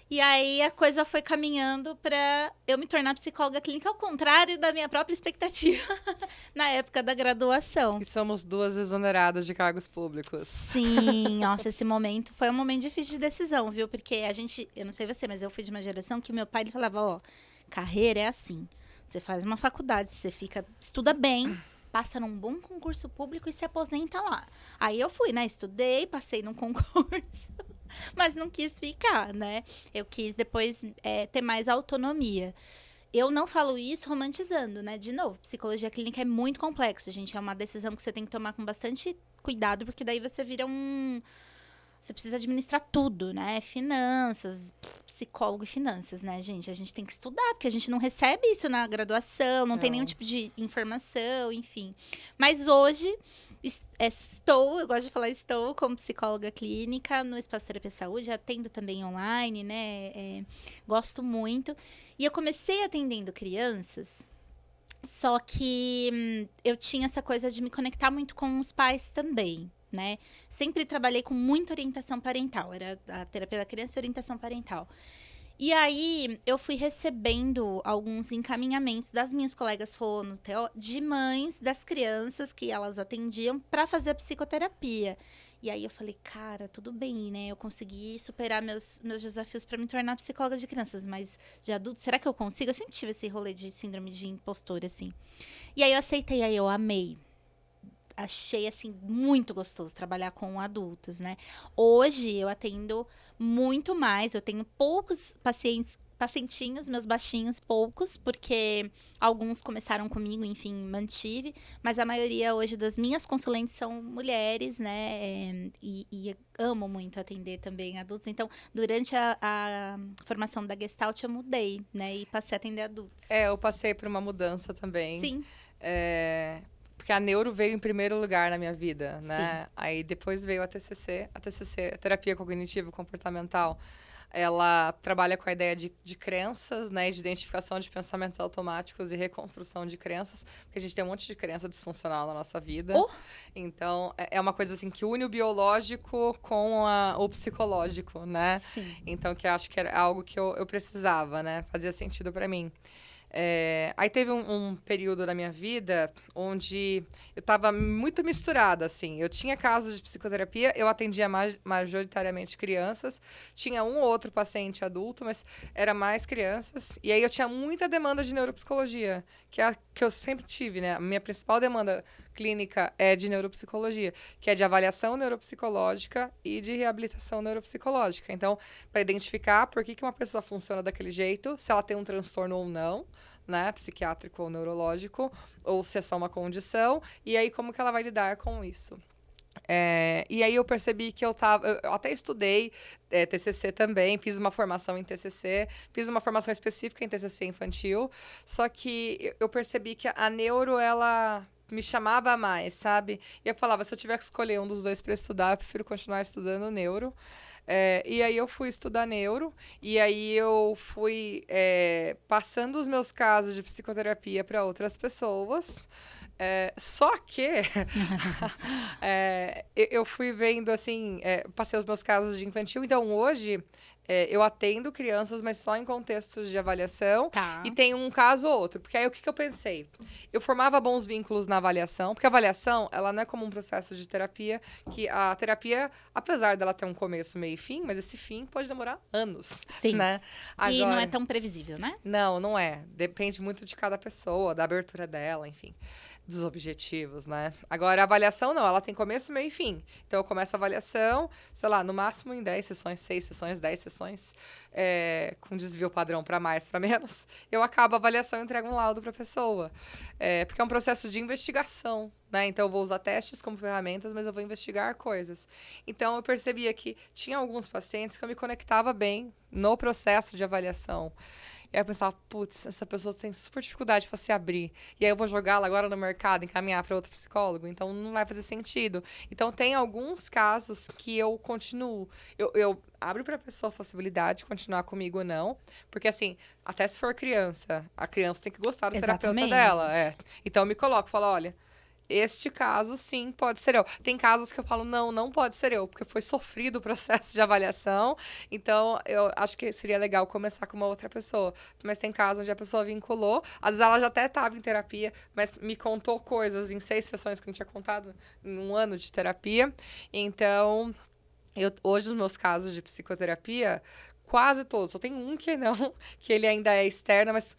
A: E aí a coisa foi caminhando para eu me tornar psicóloga clínica, ao contrário da minha própria expectativa na época da graduação.
B: E somos duas exoneradas de cargos públicos.
A: Sim, nossa, esse momento foi um momento difícil de decisão, viu? Porque eu não sei você, mas eu fui de uma geração que meu pai ele falava, ó, carreira é assim. Você faz uma faculdade, você estuda bem, passa num bom concurso público e se aposenta lá. Aí eu fui, né? Estudei, passei num concurso. Mas não quis ficar, né? Eu quis depois ter mais autonomia. Eu não falo isso romantizando, né? De novo, psicologia clínica é muito complexo, gente. É uma decisão que você tem que tomar com bastante cuidado, porque daí você vira Você precisa administrar tudo, né? Finanças, psicólogo e finanças, né, gente? A gente tem que estudar, porque a gente não recebe isso na graduação, não tem nenhum tipo de informação, enfim. Mas hoje eu gosto de falar, estou como psicóloga clínica no Espaço Terapia Saúde, atendo também online, né? Gosto muito. E eu comecei atendendo crianças, só que eu tinha essa coisa de me conectar muito com os pais também, né? Sempre trabalhei com muita orientação parental, era a terapia da criança e orientação parental. E aí, eu fui recebendo alguns encaminhamentos das minhas colegas fono-TO de mães das crianças que elas atendiam para fazer a psicoterapia. E aí eu falei, cara, tudo bem, né? Eu consegui superar meus desafios para me tornar psicóloga de crianças, mas de adultos, será que eu consigo? Eu sempre tive esse rolê de síndrome de impostor, assim. E aí eu aceitei, aí eu amei. Achei, assim, muito gostoso trabalhar com adultos, né? Hoje eu atendo muito mais, eu tenho poucos pacientinhos, meus baixinhos, poucos, porque alguns começaram comigo, enfim, mantive, mas a maioria hoje das minhas consulentes são mulheres, né? E amo muito atender também adultos. Então, durante a formação da Gestalt, eu mudei, né? E passei a atender adultos.
B: Eu passei por uma mudança também.
A: Sim.
B: Porque a neuro veio em primeiro lugar na minha vida, né?
A: Sim.
B: Aí depois veio a TCC, a terapia cognitivo comportamental. Ela trabalha com a ideia de crenças, né? De identificação de pensamentos automáticos e reconstrução de crenças. Porque a gente tem um monte de crença disfuncional na nossa vida. Então, é uma coisa assim que une o biológico com o psicológico, né?
A: Sim.
B: Então, que eu acho que era algo que eu precisava, né? Fazia sentido para mim. Aí teve um período da minha vida onde eu estava muito misturada, assim. Eu tinha casos de psicoterapia, eu atendia majoritariamente crianças. Tinha um ou outro paciente adulto, mas era mais crianças. E aí eu tinha muita demanda de neuropsicologia, que é a que eu sempre tive, né? A minha principal demanda clínica é de neuropsicologia, que é de avaliação neuropsicológica e de reabilitação neuropsicológica. Então, para identificar por que uma pessoa funciona daquele jeito, se ela tem um transtorno ou não, né, psiquiátrico ou neurológico, ou se é só uma condição, e aí como que ela vai lidar com isso. E aí eu percebi que eu até estudei TCC também, fiz uma formação em TCC, fiz uma formação específica em TCC infantil, só que eu percebi que a neuro, ela me chamava mais, sabe? E eu falava, se eu tiver que escolher um dos dois para estudar, eu prefiro continuar estudando neuro. E aí eu fui estudar neuro, e aí eu fui passando os meus casos de psicoterapia para outras pessoas. Só que eu fui vendo, assim, passei os meus casos de infantil, então hoje eu atendo crianças, mas só em contextos de avaliação.
A: Tá.
B: E tem um caso ou outro. Porque aí o que eu pensei? Eu formava bons vínculos na avaliação, porque a avaliação, ela não é como um processo de terapia, que a terapia, apesar dela ter um começo, meio e fim, mas esse fim pode demorar anos.
A: Sim.
B: Né?
A: E não é tão previsível, né?
B: Não é. Depende muito de cada pessoa, da abertura dela, enfim, dos objetivos, né? Agora, a avaliação não, ela tem começo, meio e fim. Então, eu começo a avaliação, sei lá, no máximo em 10 sessões, 6 sessões, 10 sessões, com desvio padrão para mais, para menos. Eu acabo a avaliação e entrego um laudo para a pessoa. Porque é um processo de investigação, né? Então, eu vou usar testes como ferramentas, mas eu vou investigar coisas. Então, eu percebia que tinha alguns pacientes que eu me conectava bem no processo de avaliação. E aí eu pensava, putz, essa pessoa tem super dificuldade para se abrir. E aí eu vou jogá-la agora no mercado, encaminhar para outro psicólogo. Então não vai fazer sentido. Então tem alguns casos que eu continuo. Eu abro para a pessoa a possibilidade de continuar comigo ou não. Porque assim, até se for criança, a criança tem que gostar do terapeuta dela. Então eu me coloco, falo, olha, este caso, sim, pode ser eu. Tem casos que eu falo, não pode ser eu, porque foi sofrido o processo de avaliação. Então, eu acho que seria legal começar com uma outra pessoa. Mas tem casos onde a pessoa vinculou. Às vezes ela já até estava em terapia, mas me contou coisas em 6 sessões que não tinha contado em 1 ano de terapia. Então, hoje, os meus casos de psicoterapia, quase todos. Só tem um que não, que ele ainda é externo, mas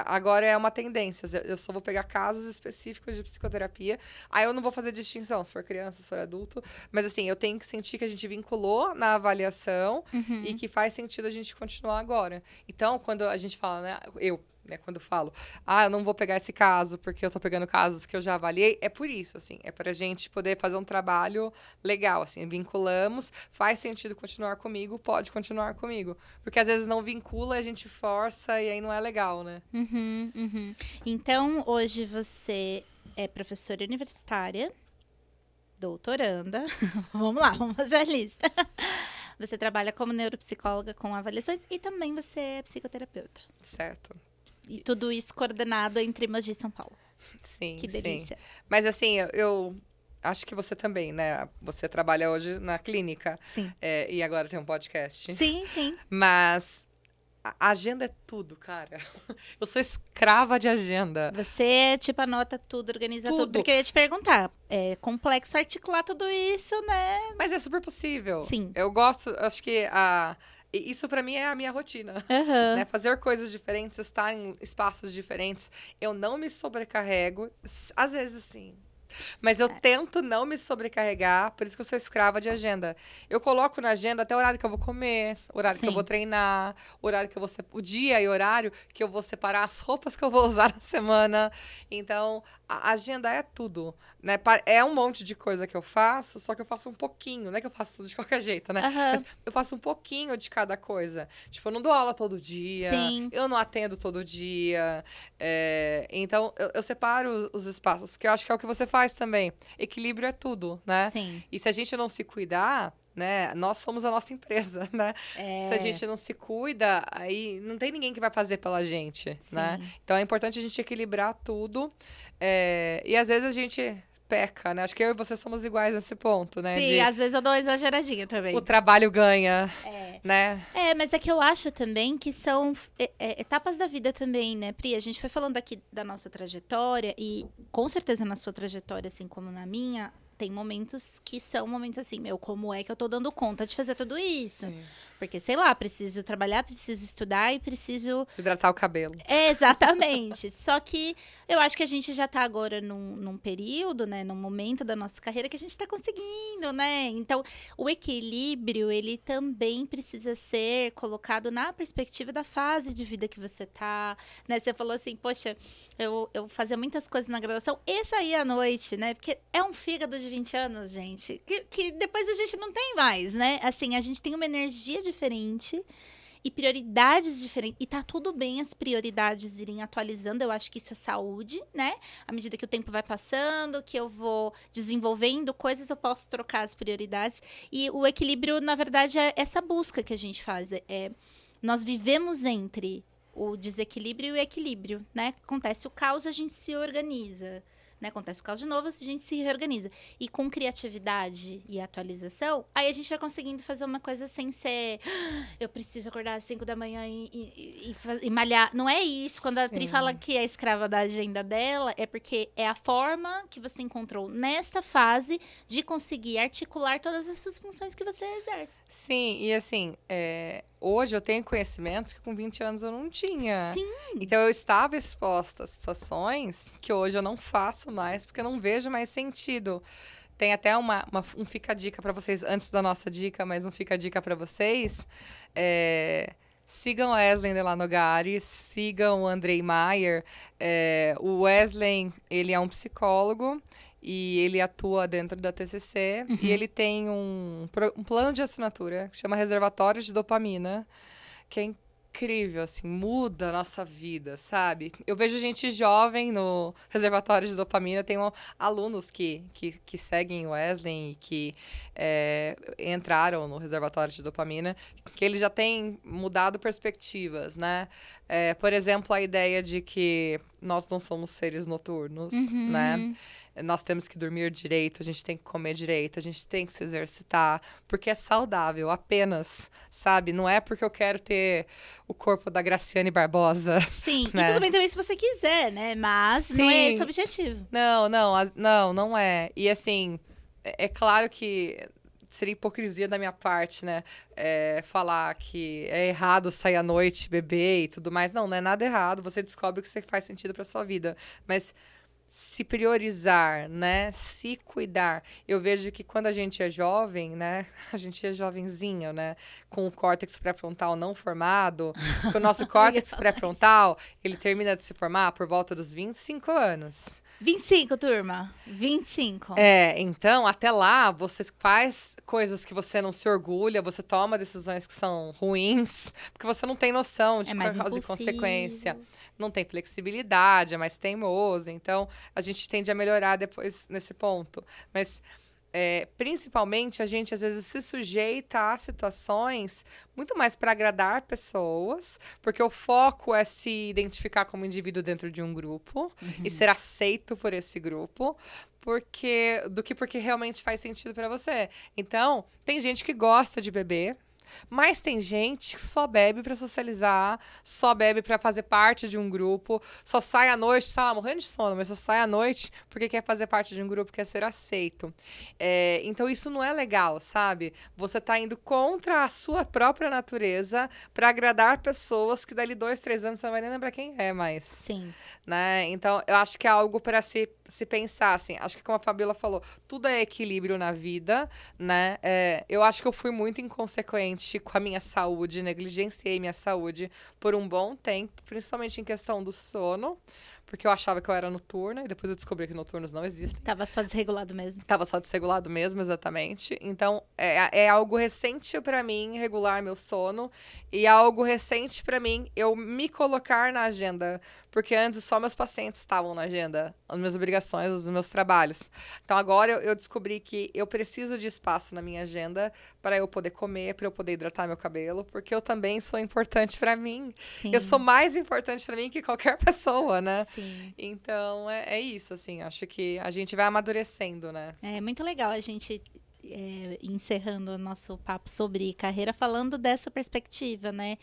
B: agora é uma tendência. Eu só vou pegar casos específicos de psicoterapia. Aí eu não vou fazer distinção se for criança, se for adulto. Mas assim, eu tenho que sentir que a gente vinculou na avaliação e que faz sentido a gente continuar agora. Então, quando a gente fala, né? Quando eu falo, eu não vou pegar esse caso porque eu tô pegando casos que eu já avaliei, é por isso, assim, é pra gente poder fazer um trabalho legal, assim, vinculamos, faz sentido continuar comigo, pode continuar comigo. Porque às vezes não vincula, a gente força e aí não é legal, né?
A: Então, hoje você é professora universitária, doutoranda, vamos lá, vamos fazer a lista. Você trabalha como neuropsicóloga com avaliações e também você é psicoterapeuta.
B: Certo.
A: E tudo isso coordenado entre Mogi e São Paulo.
B: Sim,
A: que delícia.
B: Sim. Mas assim, eu acho que você também, né? Você trabalha hoje na clínica.
A: Sim.
B: E agora tem um podcast.
A: Sim.
B: Mas a agenda é tudo, cara. Eu sou escrava de agenda.
A: Você, tipo, anota tudo, organiza tudo. Porque eu ia te perguntar, é complexo articular tudo isso, né?
B: Mas é super possível.
A: Sim.
B: Eu gosto, acho que isso pra mim é a minha rotina. Né? Fazer coisas diferentes, estar em espaços diferentes. Eu não me sobrecarrego. Às vezes, sim. Mas eu tento não me sobrecarregar, por isso que eu sou escrava de agenda. Eu coloco na agenda até o horário que eu vou comer, o horário que eu vou treinar, o dia e horário que eu vou separar as roupas que eu vou usar na semana. Então, a agenda é tudo, né? É um monte de coisa que eu faço, só que eu faço um pouquinho, não é que eu faço tudo de qualquer jeito, né? Mas eu faço um pouquinho de cada coisa. Tipo, eu não dou aula todo dia, eu não atendo todo dia. Então, eu separo os espaços, que eu acho que é o que você faz também. Equilíbrio é tudo, né?
A: Sim.
B: E se a gente não se cuidar, né? Nós somos a nossa empresa, né? Se a gente não se cuida, aí não tem ninguém que vai fazer pela gente, né? Então é importante a gente equilibrar tudo. E às vezes a gente peca, né? Acho que eu e você somos iguais nesse ponto, né?
A: Sim, às vezes eu dou uma exageradinha também.
B: O trabalho ganha, né?
A: Mas é que eu acho também que são etapas da vida também, né, Pri? A gente foi falando aqui da nossa trajetória e com certeza na sua trajetória, assim como na minha, tem momentos que são momentos assim, como é que eu tô dando conta de fazer tudo isso?
B: Sim.
A: Porque, sei lá, preciso trabalhar, preciso estudar e preciso...
B: hidratar o cabelo.
A: Exatamente. Só que eu acho que a gente já tá agora num período, né, num momento da nossa carreira que a gente tá conseguindo, né? Então, o equilíbrio, ele também precisa ser colocado na perspectiva da fase de vida que você tá, né? Você falou assim, poxa, eu fazia muitas coisas na graduação e saía à noite, né? Porque é um fígado de 20 anos, gente, que depois a gente não tem mais, né? Assim, a gente tem uma energia diferente e prioridades diferentes. E tá tudo bem as prioridades irem atualizando. Eu acho que isso é saúde, né? À medida que o tempo vai passando, que eu vou desenvolvendo coisas, eu posso trocar as prioridades. E o equilíbrio, na verdade, é essa busca que a gente faz. Nós vivemos entre o desequilíbrio e o equilíbrio, né? Acontece o caos, a gente se organiza. Né? Acontece o caso de novo, a gente se reorganiza. E com criatividade e atualização, aí a gente vai conseguindo fazer uma coisa sem ser eu preciso acordar às 5 da manhã e malhar. Não é isso. Quando a Pri fala que é escrava da agenda dela, é porque é a forma que você encontrou nesta fase de conseguir articular todas essas funções que você exerce.
B: Sim, e assim, hoje eu tenho conhecimentos que com 20 anos eu não tinha.
A: Sim.
B: Então eu estava exposta a situações que hoje eu não faço mais, porque eu não vejo mais sentido. Tem até um fica-dica para vocês, antes da nossa dica, mas um fica-dica para vocês. Sigam a Wesley Delanogari, sigam o Andrei Maier. O Wesley, ele é um psicólogo e ele atua dentro da TCC. E ele tem um plano de assinatura que chama Reservatório de Dopamina, que é incrível, assim, muda a nossa vida, sabe? Eu vejo gente jovem no reservatório de dopamina, tenho alunos que seguem o Wesley e que entraram no reservatório de dopamina, que eles já têm mudado perspectivas, né? Por exemplo, a ideia de que nós não somos seres noturnos, né? Nós temos que dormir direito, a gente tem que comer direito, a gente tem que se exercitar, porque é saudável apenas, sabe? Não é porque eu quero ter o corpo da Graciane Barbosa.
A: Sim,
B: né?
A: E tudo bem também se você quiser, né? Mas
B: Sim.
A: não é esse o objetivo.
B: Não é. E assim, é claro que seria hipocrisia da minha parte, né? Falar que é errado sair à noite, beber e tudo mais. Não é nada errado. Você descobre o que faz sentido pra sua vida. Mas se priorizar, né? Se cuidar. Eu vejo que quando a gente é jovem, né? A gente é jovenzinho, né? Com o córtex pré-frontal não formado, que o nosso córtex pré-frontal, ele termina de se formar por volta dos 25 anos.
A: 25, turma. 25.
B: Então, até lá, você faz coisas que você não se orgulha, você toma decisões que são ruins, porque você não tem noção de causa e consequência. Não tem flexibilidade, é mais teimoso. Então, a gente tende a melhorar depois nesse ponto. Mas, principalmente, a gente às vezes se sujeita a situações muito mais para agradar pessoas, porque o foco é se identificar como indivíduo dentro de um grupo e ser aceito por esse grupo. Porque realmente faz sentido para você. Então, tem gente que gosta de beber, mas tem gente que só bebe pra socializar, só bebe pra fazer parte de um grupo, só sai à noite, sei lá, morrendo de sono, mas só sai à noite porque quer fazer parte de um grupo, quer ser aceito. Então isso não é legal, sabe? Você tá indo contra a sua própria natureza pra agradar pessoas que dali 2, 3 anos você não vai nem lembrar quem é mais.
A: Sim.
B: Né? Então, eu acho que é algo para se pensar, assim. Acho que como a Fabiola falou, tudo é equilíbrio na vida, né? Eu acho que eu fui muito inconsequente com a minha saúde, negligenciei minha saúde por um bom tempo, principalmente em questão do sono, porque eu achava que eu era noturna, e depois eu descobri que noturnos não existem.
A: Tava só desregulado mesmo.
B: Tava só desregulado mesmo, exatamente. Então, é algo recente pra mim regular meu sono. E é algo recente pra mim eu me colocar na agenda. Porque antes só meus pacientes estavam na agenda. As minhas obrigações, os meus trabalhos. Então, agora eu descobri que eu preciso de espaço na minha agenda para eu poder comer, para eu poder hidratar meu cabelo. Porque eu também sou importante pra mim.
A: Sim.
B: Eu sou mais importante pra mim que qualquer pessoa, né?
A: Sim.
B: Então, é isso, assim. Acho que a gente vai amadurecendo, né?
A: É muito legal a gente encerrando o nosso papo sobre carreira falando dessa perspectiva, né?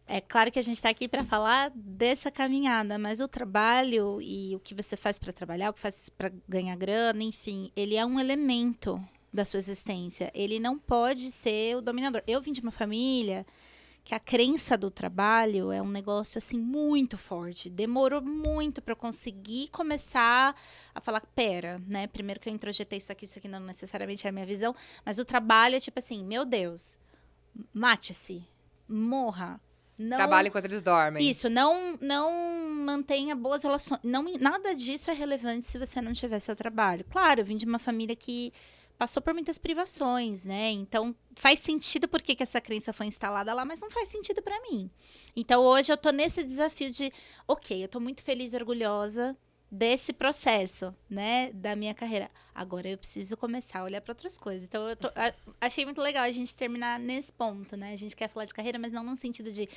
A: É claro que a gente está aqui para falar dessa caminhada, mas o trabalho e o que você faz para trabalhar, o que faz para ganhar grana, enfim, ele é um elemento da sua existência. Ele não pode ser o dominador. Eu vim de uma família que a crença do trabalho é um negócio assim muito forte. Demorou muito para eu conseguir começar a falar, pera, né? Primeiro que eu introjetei isso aqui não necessariamente é a minha visão, mas o trabalho é tipo assim, meu Deus, mate-se, morra. Não,
B: trabalha enquanto eles dormem.
A: Isso, não mantenha boas relações. Nada disso é relevante se você não tiver seu trabalho. Claro, eu vim de uma família que passou por muitas privações, né? Então, faz sentido porque que essa crença foi instalada lá, mas não faz sentido pra mim. Então, hoje eu tô nesse desafio de, ok, eu tô muito feliz e orgulhosa desse processo, né, da minha carreira. Agora eu preciso começar a olhar para outras coisas. Então, achei muito legal a gente terminar nesse ponto, né? A gente quer falar de carreira, mas não no sentido de,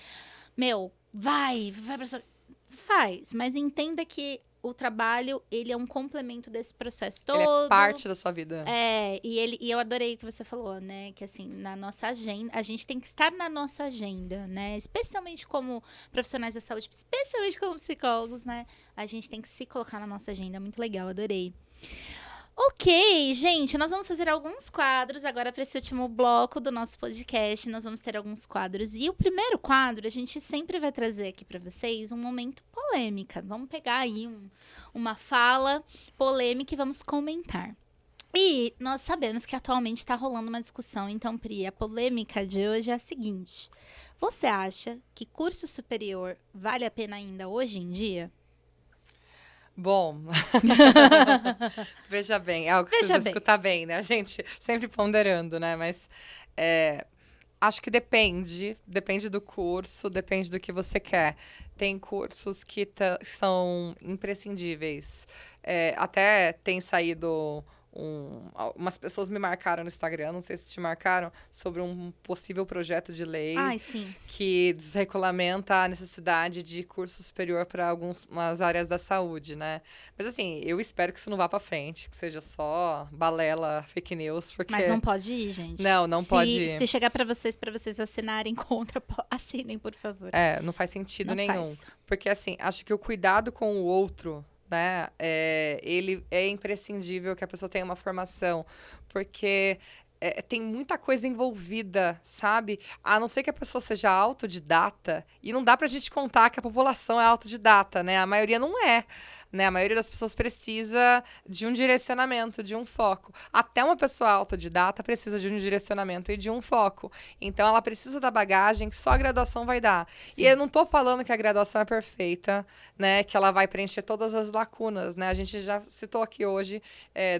A: vai pra... Faz, mas entenda que o trabalho, ele é um complemento desse processo todo.
B: Ele é parte da sua vida.
A: E eu adorei o que você falou, né? Que assim, na nossa agenda, a gente tem que estar na nossa agenda, né? Especialmente como profissionais da saúde, especialmente como psicólogos, né? A gente tem que se colocar na nossa agenda. Muito legal, adorei. Ok, gente, nós vamos fazer alguns quadros agora para esse último bloco do nosso podcast. Nós vamos ter alguns quadros. E o primeiro quadro, a gente sempre vai trazer aqui para vocês um momento polêmica. Vamos pegar aí uma fala polêmica e vamos comentar. E nós sabemos que atualmente está rolando uma discussão. Então, Pri, a polêmica de hoje é a seguinte. Você acha que curso superior vale a pena ainda hoje em dia?
B: Bom, veja bem, é algo que vocês escutar bem, né? A gente sempre ponderando, né? Mas Acho que depende do curso, depende do que você quer. Tem cursos que são imprescindíveis. Até tem saído umas pessoas me marcaram no Instagram, não sei se te marcaram, sobre um possível projeto de lei
A: Ai, sim.
B: que desregulamenta a necessidade de curso superior para algumas áreas da saúde, né? Mas assim, eu espero que isso não vá para frente, que seja só balela, fake news, porque...
A: Mas não pode ir, gente.
B: Não pode ir.
A: Se chegar para vocês assinarem contra, assinem, por favor.
B: Não faz sentido
A: Não
B: nenhum.
A: faz.
B: Porque, assim, acho que o cuidado com o outro, né, ele é imprescindível que a pessoa tenha uma formação. Porque tem muita coisa envolvida, sabe? A não ser que a pessoa seja autodidata. E não dá pra gente contar que a população é autodidata, né? A maioria não é. Né? A maioria das pessoas precisa de um direcionamento, de um foco. Até uma pessoa autodidata precisa de um direcionamento e de um foco. Então, ela precisa da bagagem que só a graduação vai dar. Sim. E eu não tô falando que a graduação é perfeita, né? Que ela vai preencher todas as lacunas, né? A gente já citou aqui hoje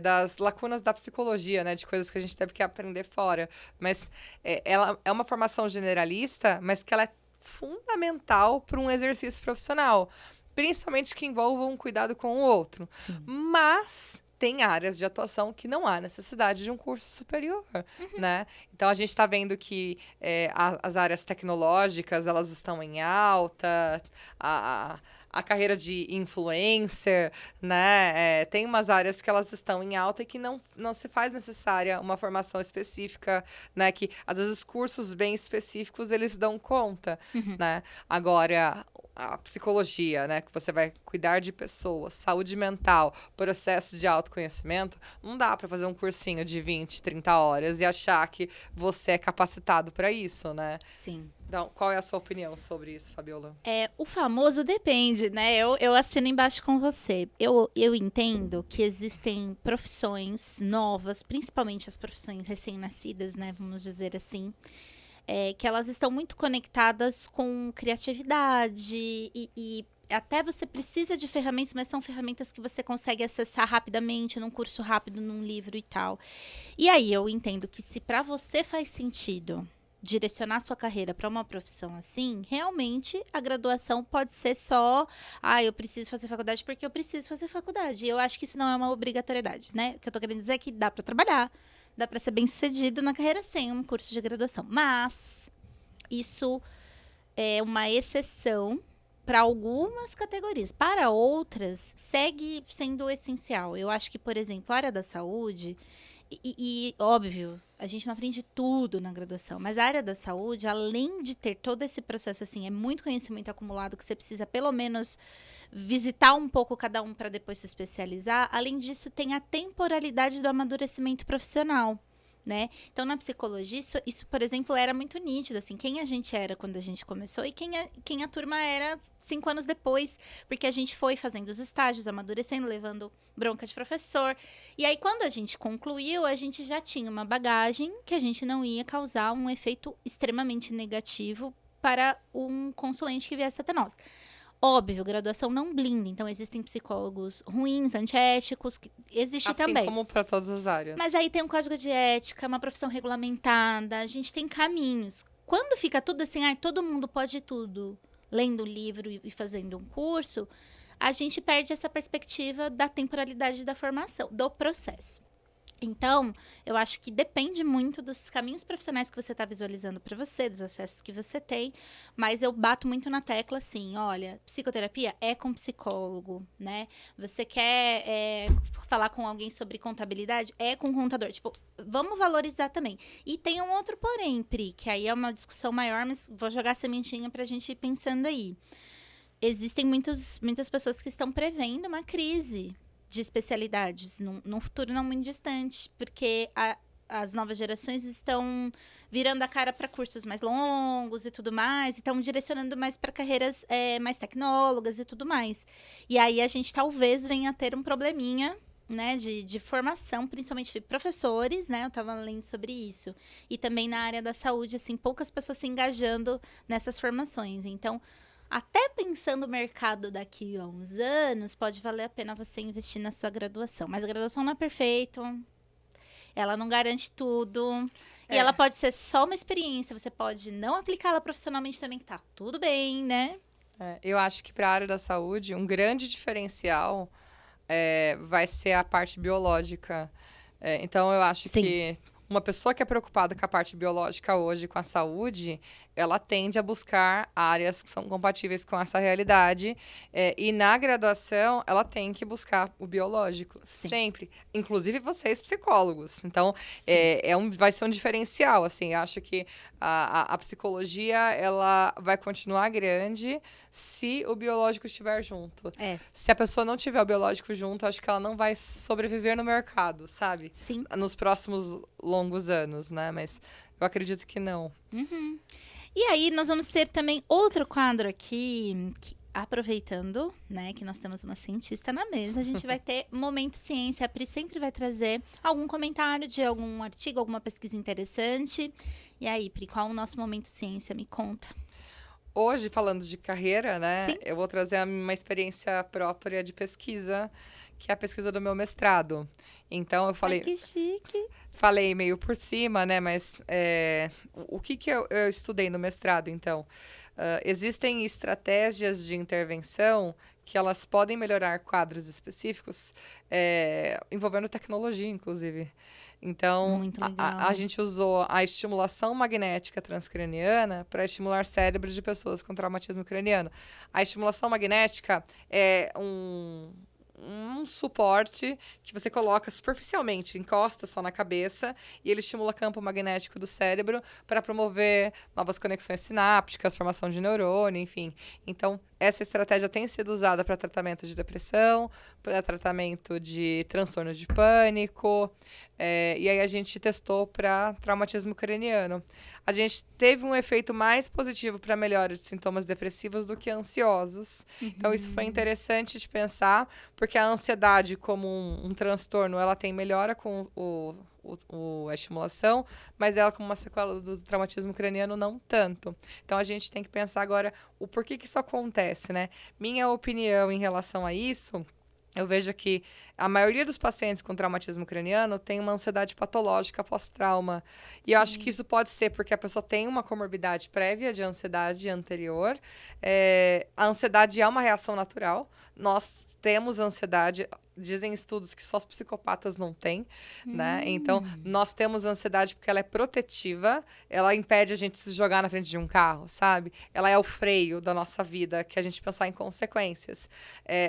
B: das lacunas da psicologia, né? De coisas que a gente teve que aprender fora. Mas ela é uma formação generalista, mas que ela é fundamental para um exercício profissional. Principalmente que envolvam um cuidado com o outro.
A: Sim.
B: Mas tem áreas de atuação que não há necessidade de um curso superior, né? Então, a gente está vendo que as áreas tecnológicas, elas estão em alta, a carreira de influencer, né? Tem umas áreas que elas estão em alta e que não se faz necessária uma formação específica, né? Que, às vezes, cursos bem específicos, eles dão conta, né? Agora, a psicologia, né? Que você vai cuidar de pessoas, saúde mental, processo de autoconhecimento, não dá para fazer um cursinho de 20, 30 horas e achar que você é capacitado para isso, né?
A: Sim.
B: Então, qual é a sua opinião sobre isso, Fabiola?
A: O famoso depende, né? Eu assino embaixo com você. Eu entendo que existem profissões novas, principalmente as profissões recém-nascidas, né? Vamos dizer assim. Que elas estão muito conectadas com criatividade e até você precisa de ferramentas, mas são ferramentas que você consegue acessar rapidamente, num curso rápido, num livro e tal. E aí eu entendo que se para você faz sentido direcionar sua carreira para uma profissão assim, realmente a graduação pode ser só, eu preciso fazer faculdade porque eu preciso fazer faculdade. E eu acho que isso não é uma obrigatoriedade, né? O que eu tô querendo dizer é que dá para trabalhar, dá para ser bem-sucedido na carreira sem um curso de graduação. Mas isso é uma exceção para algumas categorias. Para outras, segue sendo essencial. Eu acho que, por exemplo, a área da saúde, óbvio, a gente não aprende tudo na graduação, mas a área da saúde, além de ter todo esse processo, assim, é muito conhecimento acumulado que você precisa, pelo menos, visitar um pouco cada um para depois se especializar. Além disso, tem a temporalidade do amadurecimento profissional, né? Então, na psicologia, isso, por exemplo, era muito nítido, assim, quem a gente era quando a gente começou e quem a turma era 5 anos depois, porque a gente foi fazendo os estágios, amadurecendo, levando bronca de professor. E aí, quando a gente concluiu, a gente já tinha uma bagagem que a gente não ia causar um efeito extremamente negativo para um consulente que viesse até nós. Óbvio, graduação não blinda, então existem psicólogos ruins, antiéticos, que existe também.
B: Assim como para todas as áreas.
A: Mas aí tem um código de ética, uma profissão regulamentada, a gente tem caminhos. Quando fica tudo assim, todo mundo pode tudo, lendo um livro e fazendo um curso, a gente perde essa perspectiva da temporalidade da formação, do processo. Então, eu acho que depende muito dos caminhos profissionais que você está visualizando para você, dos acessos que você tem, mas eu bato muito na tecla assim, olha, psicoterapia é com psicólogo, né? Você quer falar com alguém sobre contabilidade? É com contador. Tipo, vamos valorizar também. E tem um outro porém, Pri, que aí é uma discussão maior, mas vou jogar a sementinha para a gente ir pensando aí. Existem muitas pessoas que estão prevendo uma crise de especialidades num futuro não muito distante, porque as novas gerações estão virando a cara para cursos mais longos e tudo mais, e estão direcionando mais para carreiras mais tecnólogas e tudo mais. E aí a gente talvez venha a ter um probleminha, né, de formação, principalmente de professores, né, eu estava lendo sobre isso. E também na área da saúde, assim, poucas pessoas se engajando nessas formações. Então, até pensando o mercado daqui a uns anos, pode valer a pena você investir na sua graduação. Mas a graduação não é perfeita, ela não garante tudo. E ela pode ser só uma experiência, você pode não aplicá-la profissionalmente também, que tá tudo bem, né?
B: Eu acho que para a área da saúde, um grande diferencial vai ser a parte biológica. Então, eu acho
A: Sim.
B: que uma pessoa que é preocupada com a parte biológica hoje, com a saúde, ela tende a buscar áreas que são compatíveis com essa realidade. E na graduação, ela tem que buscar o biológico,
A: Sim.
B: sempre. Inclusive vocês, psicólogos. Então, vai ser um diferencial. Assim, eu acho que a psicologia ela vai continuar grande se o biológico estiver junto. Se a pessoa não tiver o biológico junto, acho que ela não vai sobreviver no mercado, sabe?
A: Sim.
B: Nos próximos longos anos, né? Mas eu acredito que não.
A: Uhum. E aí, nós vamos ter também outro quadro aqui, aproveitando, né, que nós temos uma cientista na mesa, a gente vai ter Momento Ciência. A Pri sempre vai trazer algum comentário de algum artigo, alguma pesquisa interessante. E aí, Pri, qual é o nosso Momento Ciência? Me conta.
B: Hoje, falando de carreira, né,
A: Sim.
B: eu vou trazer uma experiência própria de pesquisa, que é a pesquisa do meu mestrado. Então, eu falei...
A: Ai, que chique!
B: Falei meio por cima, né? Mas o que eu estudei no mestrado, então? Existem estratégias de intervenção que elas podem melhorar quadros específicos envolvendo tecnologia, inclusive. Então,
A: Muito legal.
B: a gente usou a estimulação magnética transcraniana para estimular cérebros de pessoas com traumatismo craniano. A estimulação magnética é um suporte que você coloca superficialmente, encosta só na cabeça e ele estimula o campo magnético do cérebro para promover novas conexões sinápticas, formação de neurônio, enfim. Então, essa estratégia tem sido usada para tratamento de depressão, para tratamento de transtorno de pânico, e aí a gente testou para traumatismo craniano. A gente teve um efeito mais positivo para melhora de sintomas depressivos do que ansiosos. Então, isso foi interessante de pensar, porque a ansiedade, como um transtorno, ela tem melhora com a estimulação, mas ela, como uma sequela do traumatismo craniano, não tanto. Então, a gente tem que pensar agora o porquê que isso acontece, né? Minha opinião em relação a isso... Eu vejo que a maioria dos pacientes com traumatismo craniano tem uma ansiedade patológica pós-trauma. E eu acho que isso pode ser porque a pessoa tem uma comorbidade prévia de ansiedade anterior. A ansiedade é uma reação natural. Nós temos ansiedade. Dizem estudos que só os psicopatas não têm, né? Então, nós temos ansiedade porque ela é protetiva, ela impede a gente de se jogar na frente de um carro, sabe? Ela é o freio da nossa vida, que a gente pensar em consequências.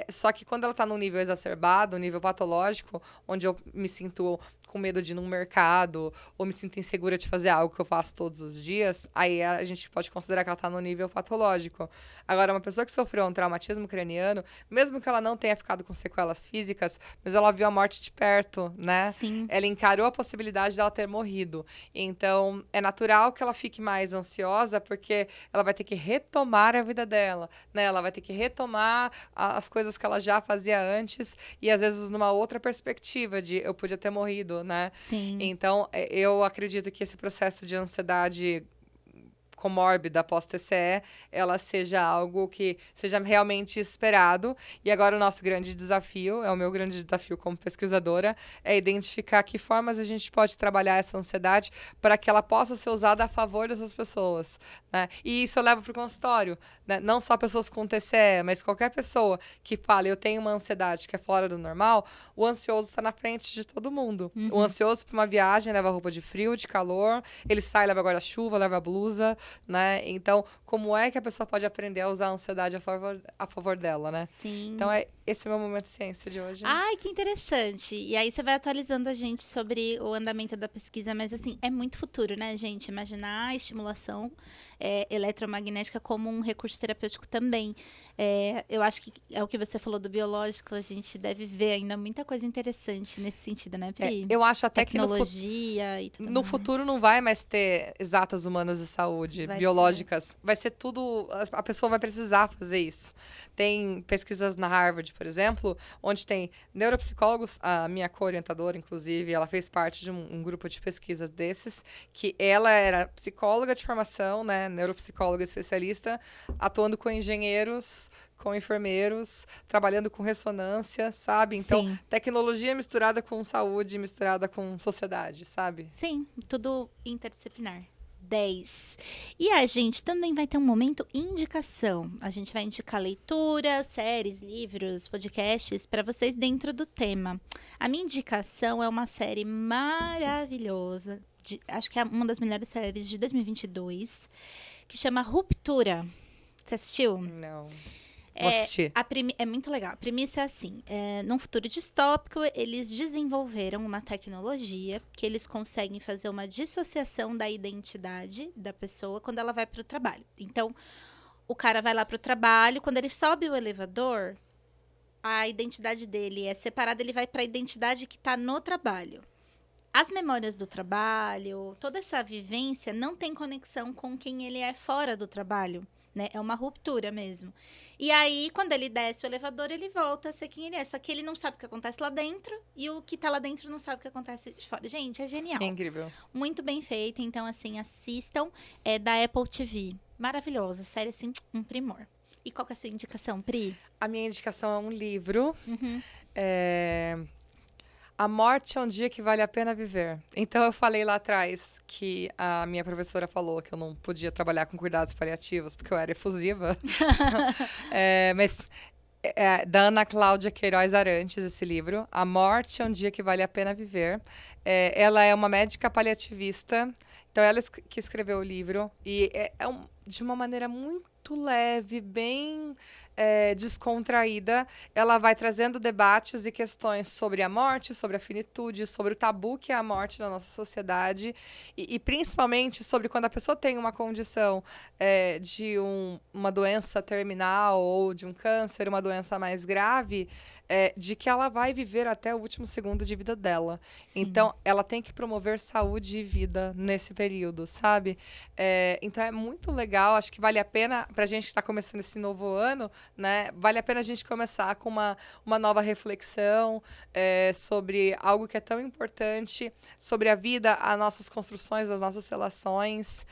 B: Só que quando ela está num nível exacerbado, um nível patológico, onde eu me sinto com medo de ir num mercado, ou me sinto insegura de fazer algo que eu faço todos os dias, aí a gente pode considerar que ela está no nível patológico. Agora, uma pessoa que sofreu um traumatismo craniano, mesmo que ela não tenha ficado com sequelas físicas, mas ela viu a morte de perto, né?
A: Sim.
B: Ela encarou a possibilidade dela ter morrido. Então, é natural que ela fique mais ansiosa, porque ela vai ter que retomar a vida dela, né? Ela vai ter que retomar as coisas que ela já fazia antes, e às vezes numa outra perspectiva de eu podia ter morrido, né?
A: Sim.
B: Então, eu acredito que esse processo de ansiedade comórbida pós-TCE, ela seja algo que seja realmente esperado. E agora o nosso grande desafio, o meu grande desafio como pesquisadora, é identificar que formas a gente pode trabalhar essa ansiedade para que ela possa ser usada a favor dessas pessoas, né? E isso eu levo para o consultório, né? Não só pessoas com TCE, mas qualquer pessoa que fale, eu tenho uma ansiedade que é fora do normal, o ansioso está na frente de todo mundo. O ansioso para uma viagem leva roupa de frio, de calor, ele sai, leva guarda-chuva, leva blusa, né? Então, como é que a pessoa pode aprender a usar a ansiedade a favor dela, né?
A: Sim.
B: Então, esse é o meu momento de ciência de hoje.
A: Ai, que interessante. E aí você vai atualizando a gente sobre o andamento da pesquisa, mas assim, é muito futuro, né, gente? Imaginar a estimulação eletromagnética como um recurso terapêutico também. Eu acho que é o que você falou do biológico, a gente deve ver ainda muita coisa interessante nesse sentido, né, Pri?
B: Eu acho até
A: tecnologia e tudo
B: no
A: mais.
B: futuro não vai mais ter exatas humanas de saúde. saúde, biológicas. Vai ser tudo... A pessoa vai precisar fazer isso. Tem pesquisas na Harvard, por exemplo, onde tem neuropsicólogos, a minha co-orientadora, inclusive, ela fez parte de um grupo de pesquisas desses, que ela era psicóloga de formação, né, neuropsicóloga especialista, atuando com engenheiros, com enfermeiros, trabalhando com ressonância, sabe? Então,
A: Sim.
B: tecnologia misturada com saúde, misturada com sociedade, sabe?
A: Sim, tudo interdisciplinar. 10. E a gente também vai ter um momento indicação. A gente vai indicar leitura, séries, livros, podcasts para vocês dentro do tema. A minha indicação é uma série maravilhosa, acho que é uma das melhores séries de 2022, que chama Ruptura. Você assistiu?
B: Não. Vou assistir.
A: É muito legal. A premissa é assim: num futuro distópico, eles desenvolveram uma tecnologia que eles conseguem fazer uma dissociação da identidade da pessoa quando ela vai para o trabalho. Então, o cara vai lá para o trabalho, quando ele sobe o elevador, a identidade dele é separada, ele vai para a identidade que está no trabalho. As memórias do trabalho, toda essa vivência não tem conexão com quem ele é fora do trabalho. Né? É uma ruptura mesmo. E aí, quando ele desce o elevador, ele volta a ser quem ele é. Só que ele não sabe o que acontece lá dentro e o que tá lá dentro não sabe o que acontece de fora. Gente, é genial.
B: É incrível.
A: Muito bem feita. Então, assim, assistam. É da Apple TV. Maravilhosa. Série, assim, um primor. E qual que é a sua indicação, Pri?
B: A minha indicação é um livro. A Morte é um Dia que Vale a Pena Viver. Então, eu falei lá atrás que a minha professora falou que eu não podia trabalhar com cuidados paliativos porque eu era efusiva. Mas da Ana Cláudia Queiroz Arantes, esse livro. A Morte é um Dia que Vale a Pena Viver. Ela é uma médica paliativista. Então, ela que escreveu o livro. E de uma maneira muito leve, bem descontraída, ela vai trazendo debates e questões sobre a morte, sobre a finitude, sobre o tabu que é a morte na nossa sociedade e principalmente sobre quando a pessoa tem uma condição de uma doença terminal ou de um câncer, uma doença mais grave, de que ela vai viver até o último segundo de vida dela.
A: Sim.
B: Então, ela tem que promover saúde e vida nesse período, sabe? Então, é muito legal, acho que vale a pena, pra gente que está começando esse novo ano, né? Vale a pena a gente começar com uma nova reflexão sobre algo que é tão importante, sobre a vida, as nossas construções, as nossas relações,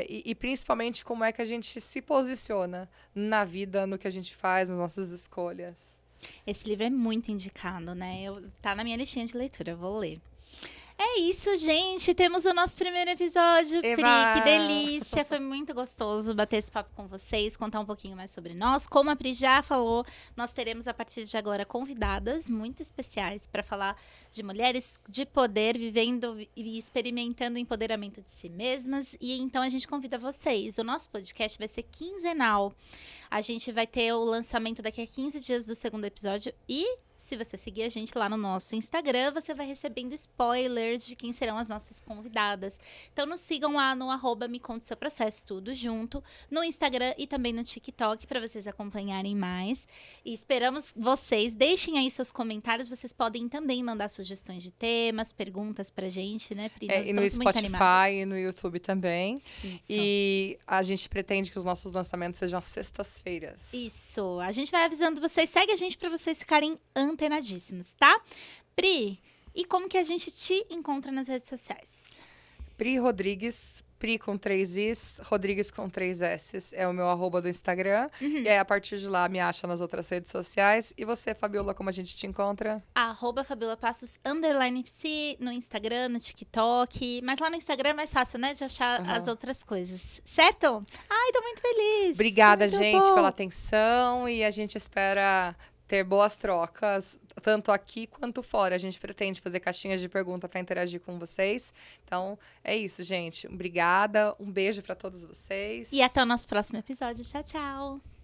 B: e principalmente como é que a gente se posiciona na vida, no que a gente faz, nas nossas escolhas.
A: Esse livro é muito indicado, né? Tá na minha listinha de leitura, eu vou ler. É isso, gente. Temos o nosso primeiro episódio.
B: Eva!
A: Pri, que delícia. Foi muito gostoso bater esse papo com vocês, contar um pouquinho mais sobre nós. Como a Pri já falou, nós teremos a partir de agora convidadas muito especiais para falar de mulheres de poder, vivendo e experimentando o empoderamento de si mesmas. E então a gente convida vocês. O nosso podcast vai ser quinzenal. A gente vai ter o lançamento daqui a 15 dias do segundo episódio e se você seguir a gente lá no nosso Instagram, você vai recebendo spoilers de quem serão as nossas convidadas. Então, nos sigam lá no @me conte seu processo, tudo junto, no Instagram e também no TikTok, para vocês acompanharem mais. E esperamos vocês. Deixem aí seus comentários. Vocês podem também mandar sugestões de temas, perguntas pra gente, né, Pri?
B: E no Spotify e no YouTube também.
A: Isso.
B: E a gente pretende que os nossos lançamentos sejam às sextas-feiras.
A: Isso. A gente vai avisando vocês. Segue a gente para vocês ficarem antenadíssimos, tá? Pri, e como que a gente te encontra nas redes sociais?
B: Pri Rodrigues, Pri com 3 Is, Rodrigues com 3 S's. É o meu @ do Instagram. E aí, a partir de lá, me acha nas outras redes sociais. E você, Fabiola, como a gente te encontra?
A: @FabiolaPassos _psi no Instagram, no TikTok. Mas lá no Instagram é mais fácil, né? De achar as outras coisas. Certo? Ai, tô muito feliz.
B: Obrigada,
A: Muito
B: gente,
A: bom.
B: pela atenção. E a gente espera ter boas trocas, tanto aqui quanto fora. A gente pretende fazer caixinhas de pergunta para interagir com vocês. Então, é isso, gente. Obrigada. Um beijo para todos vocês.
A: E até o nosso próximo episódio. Tchau, tchau.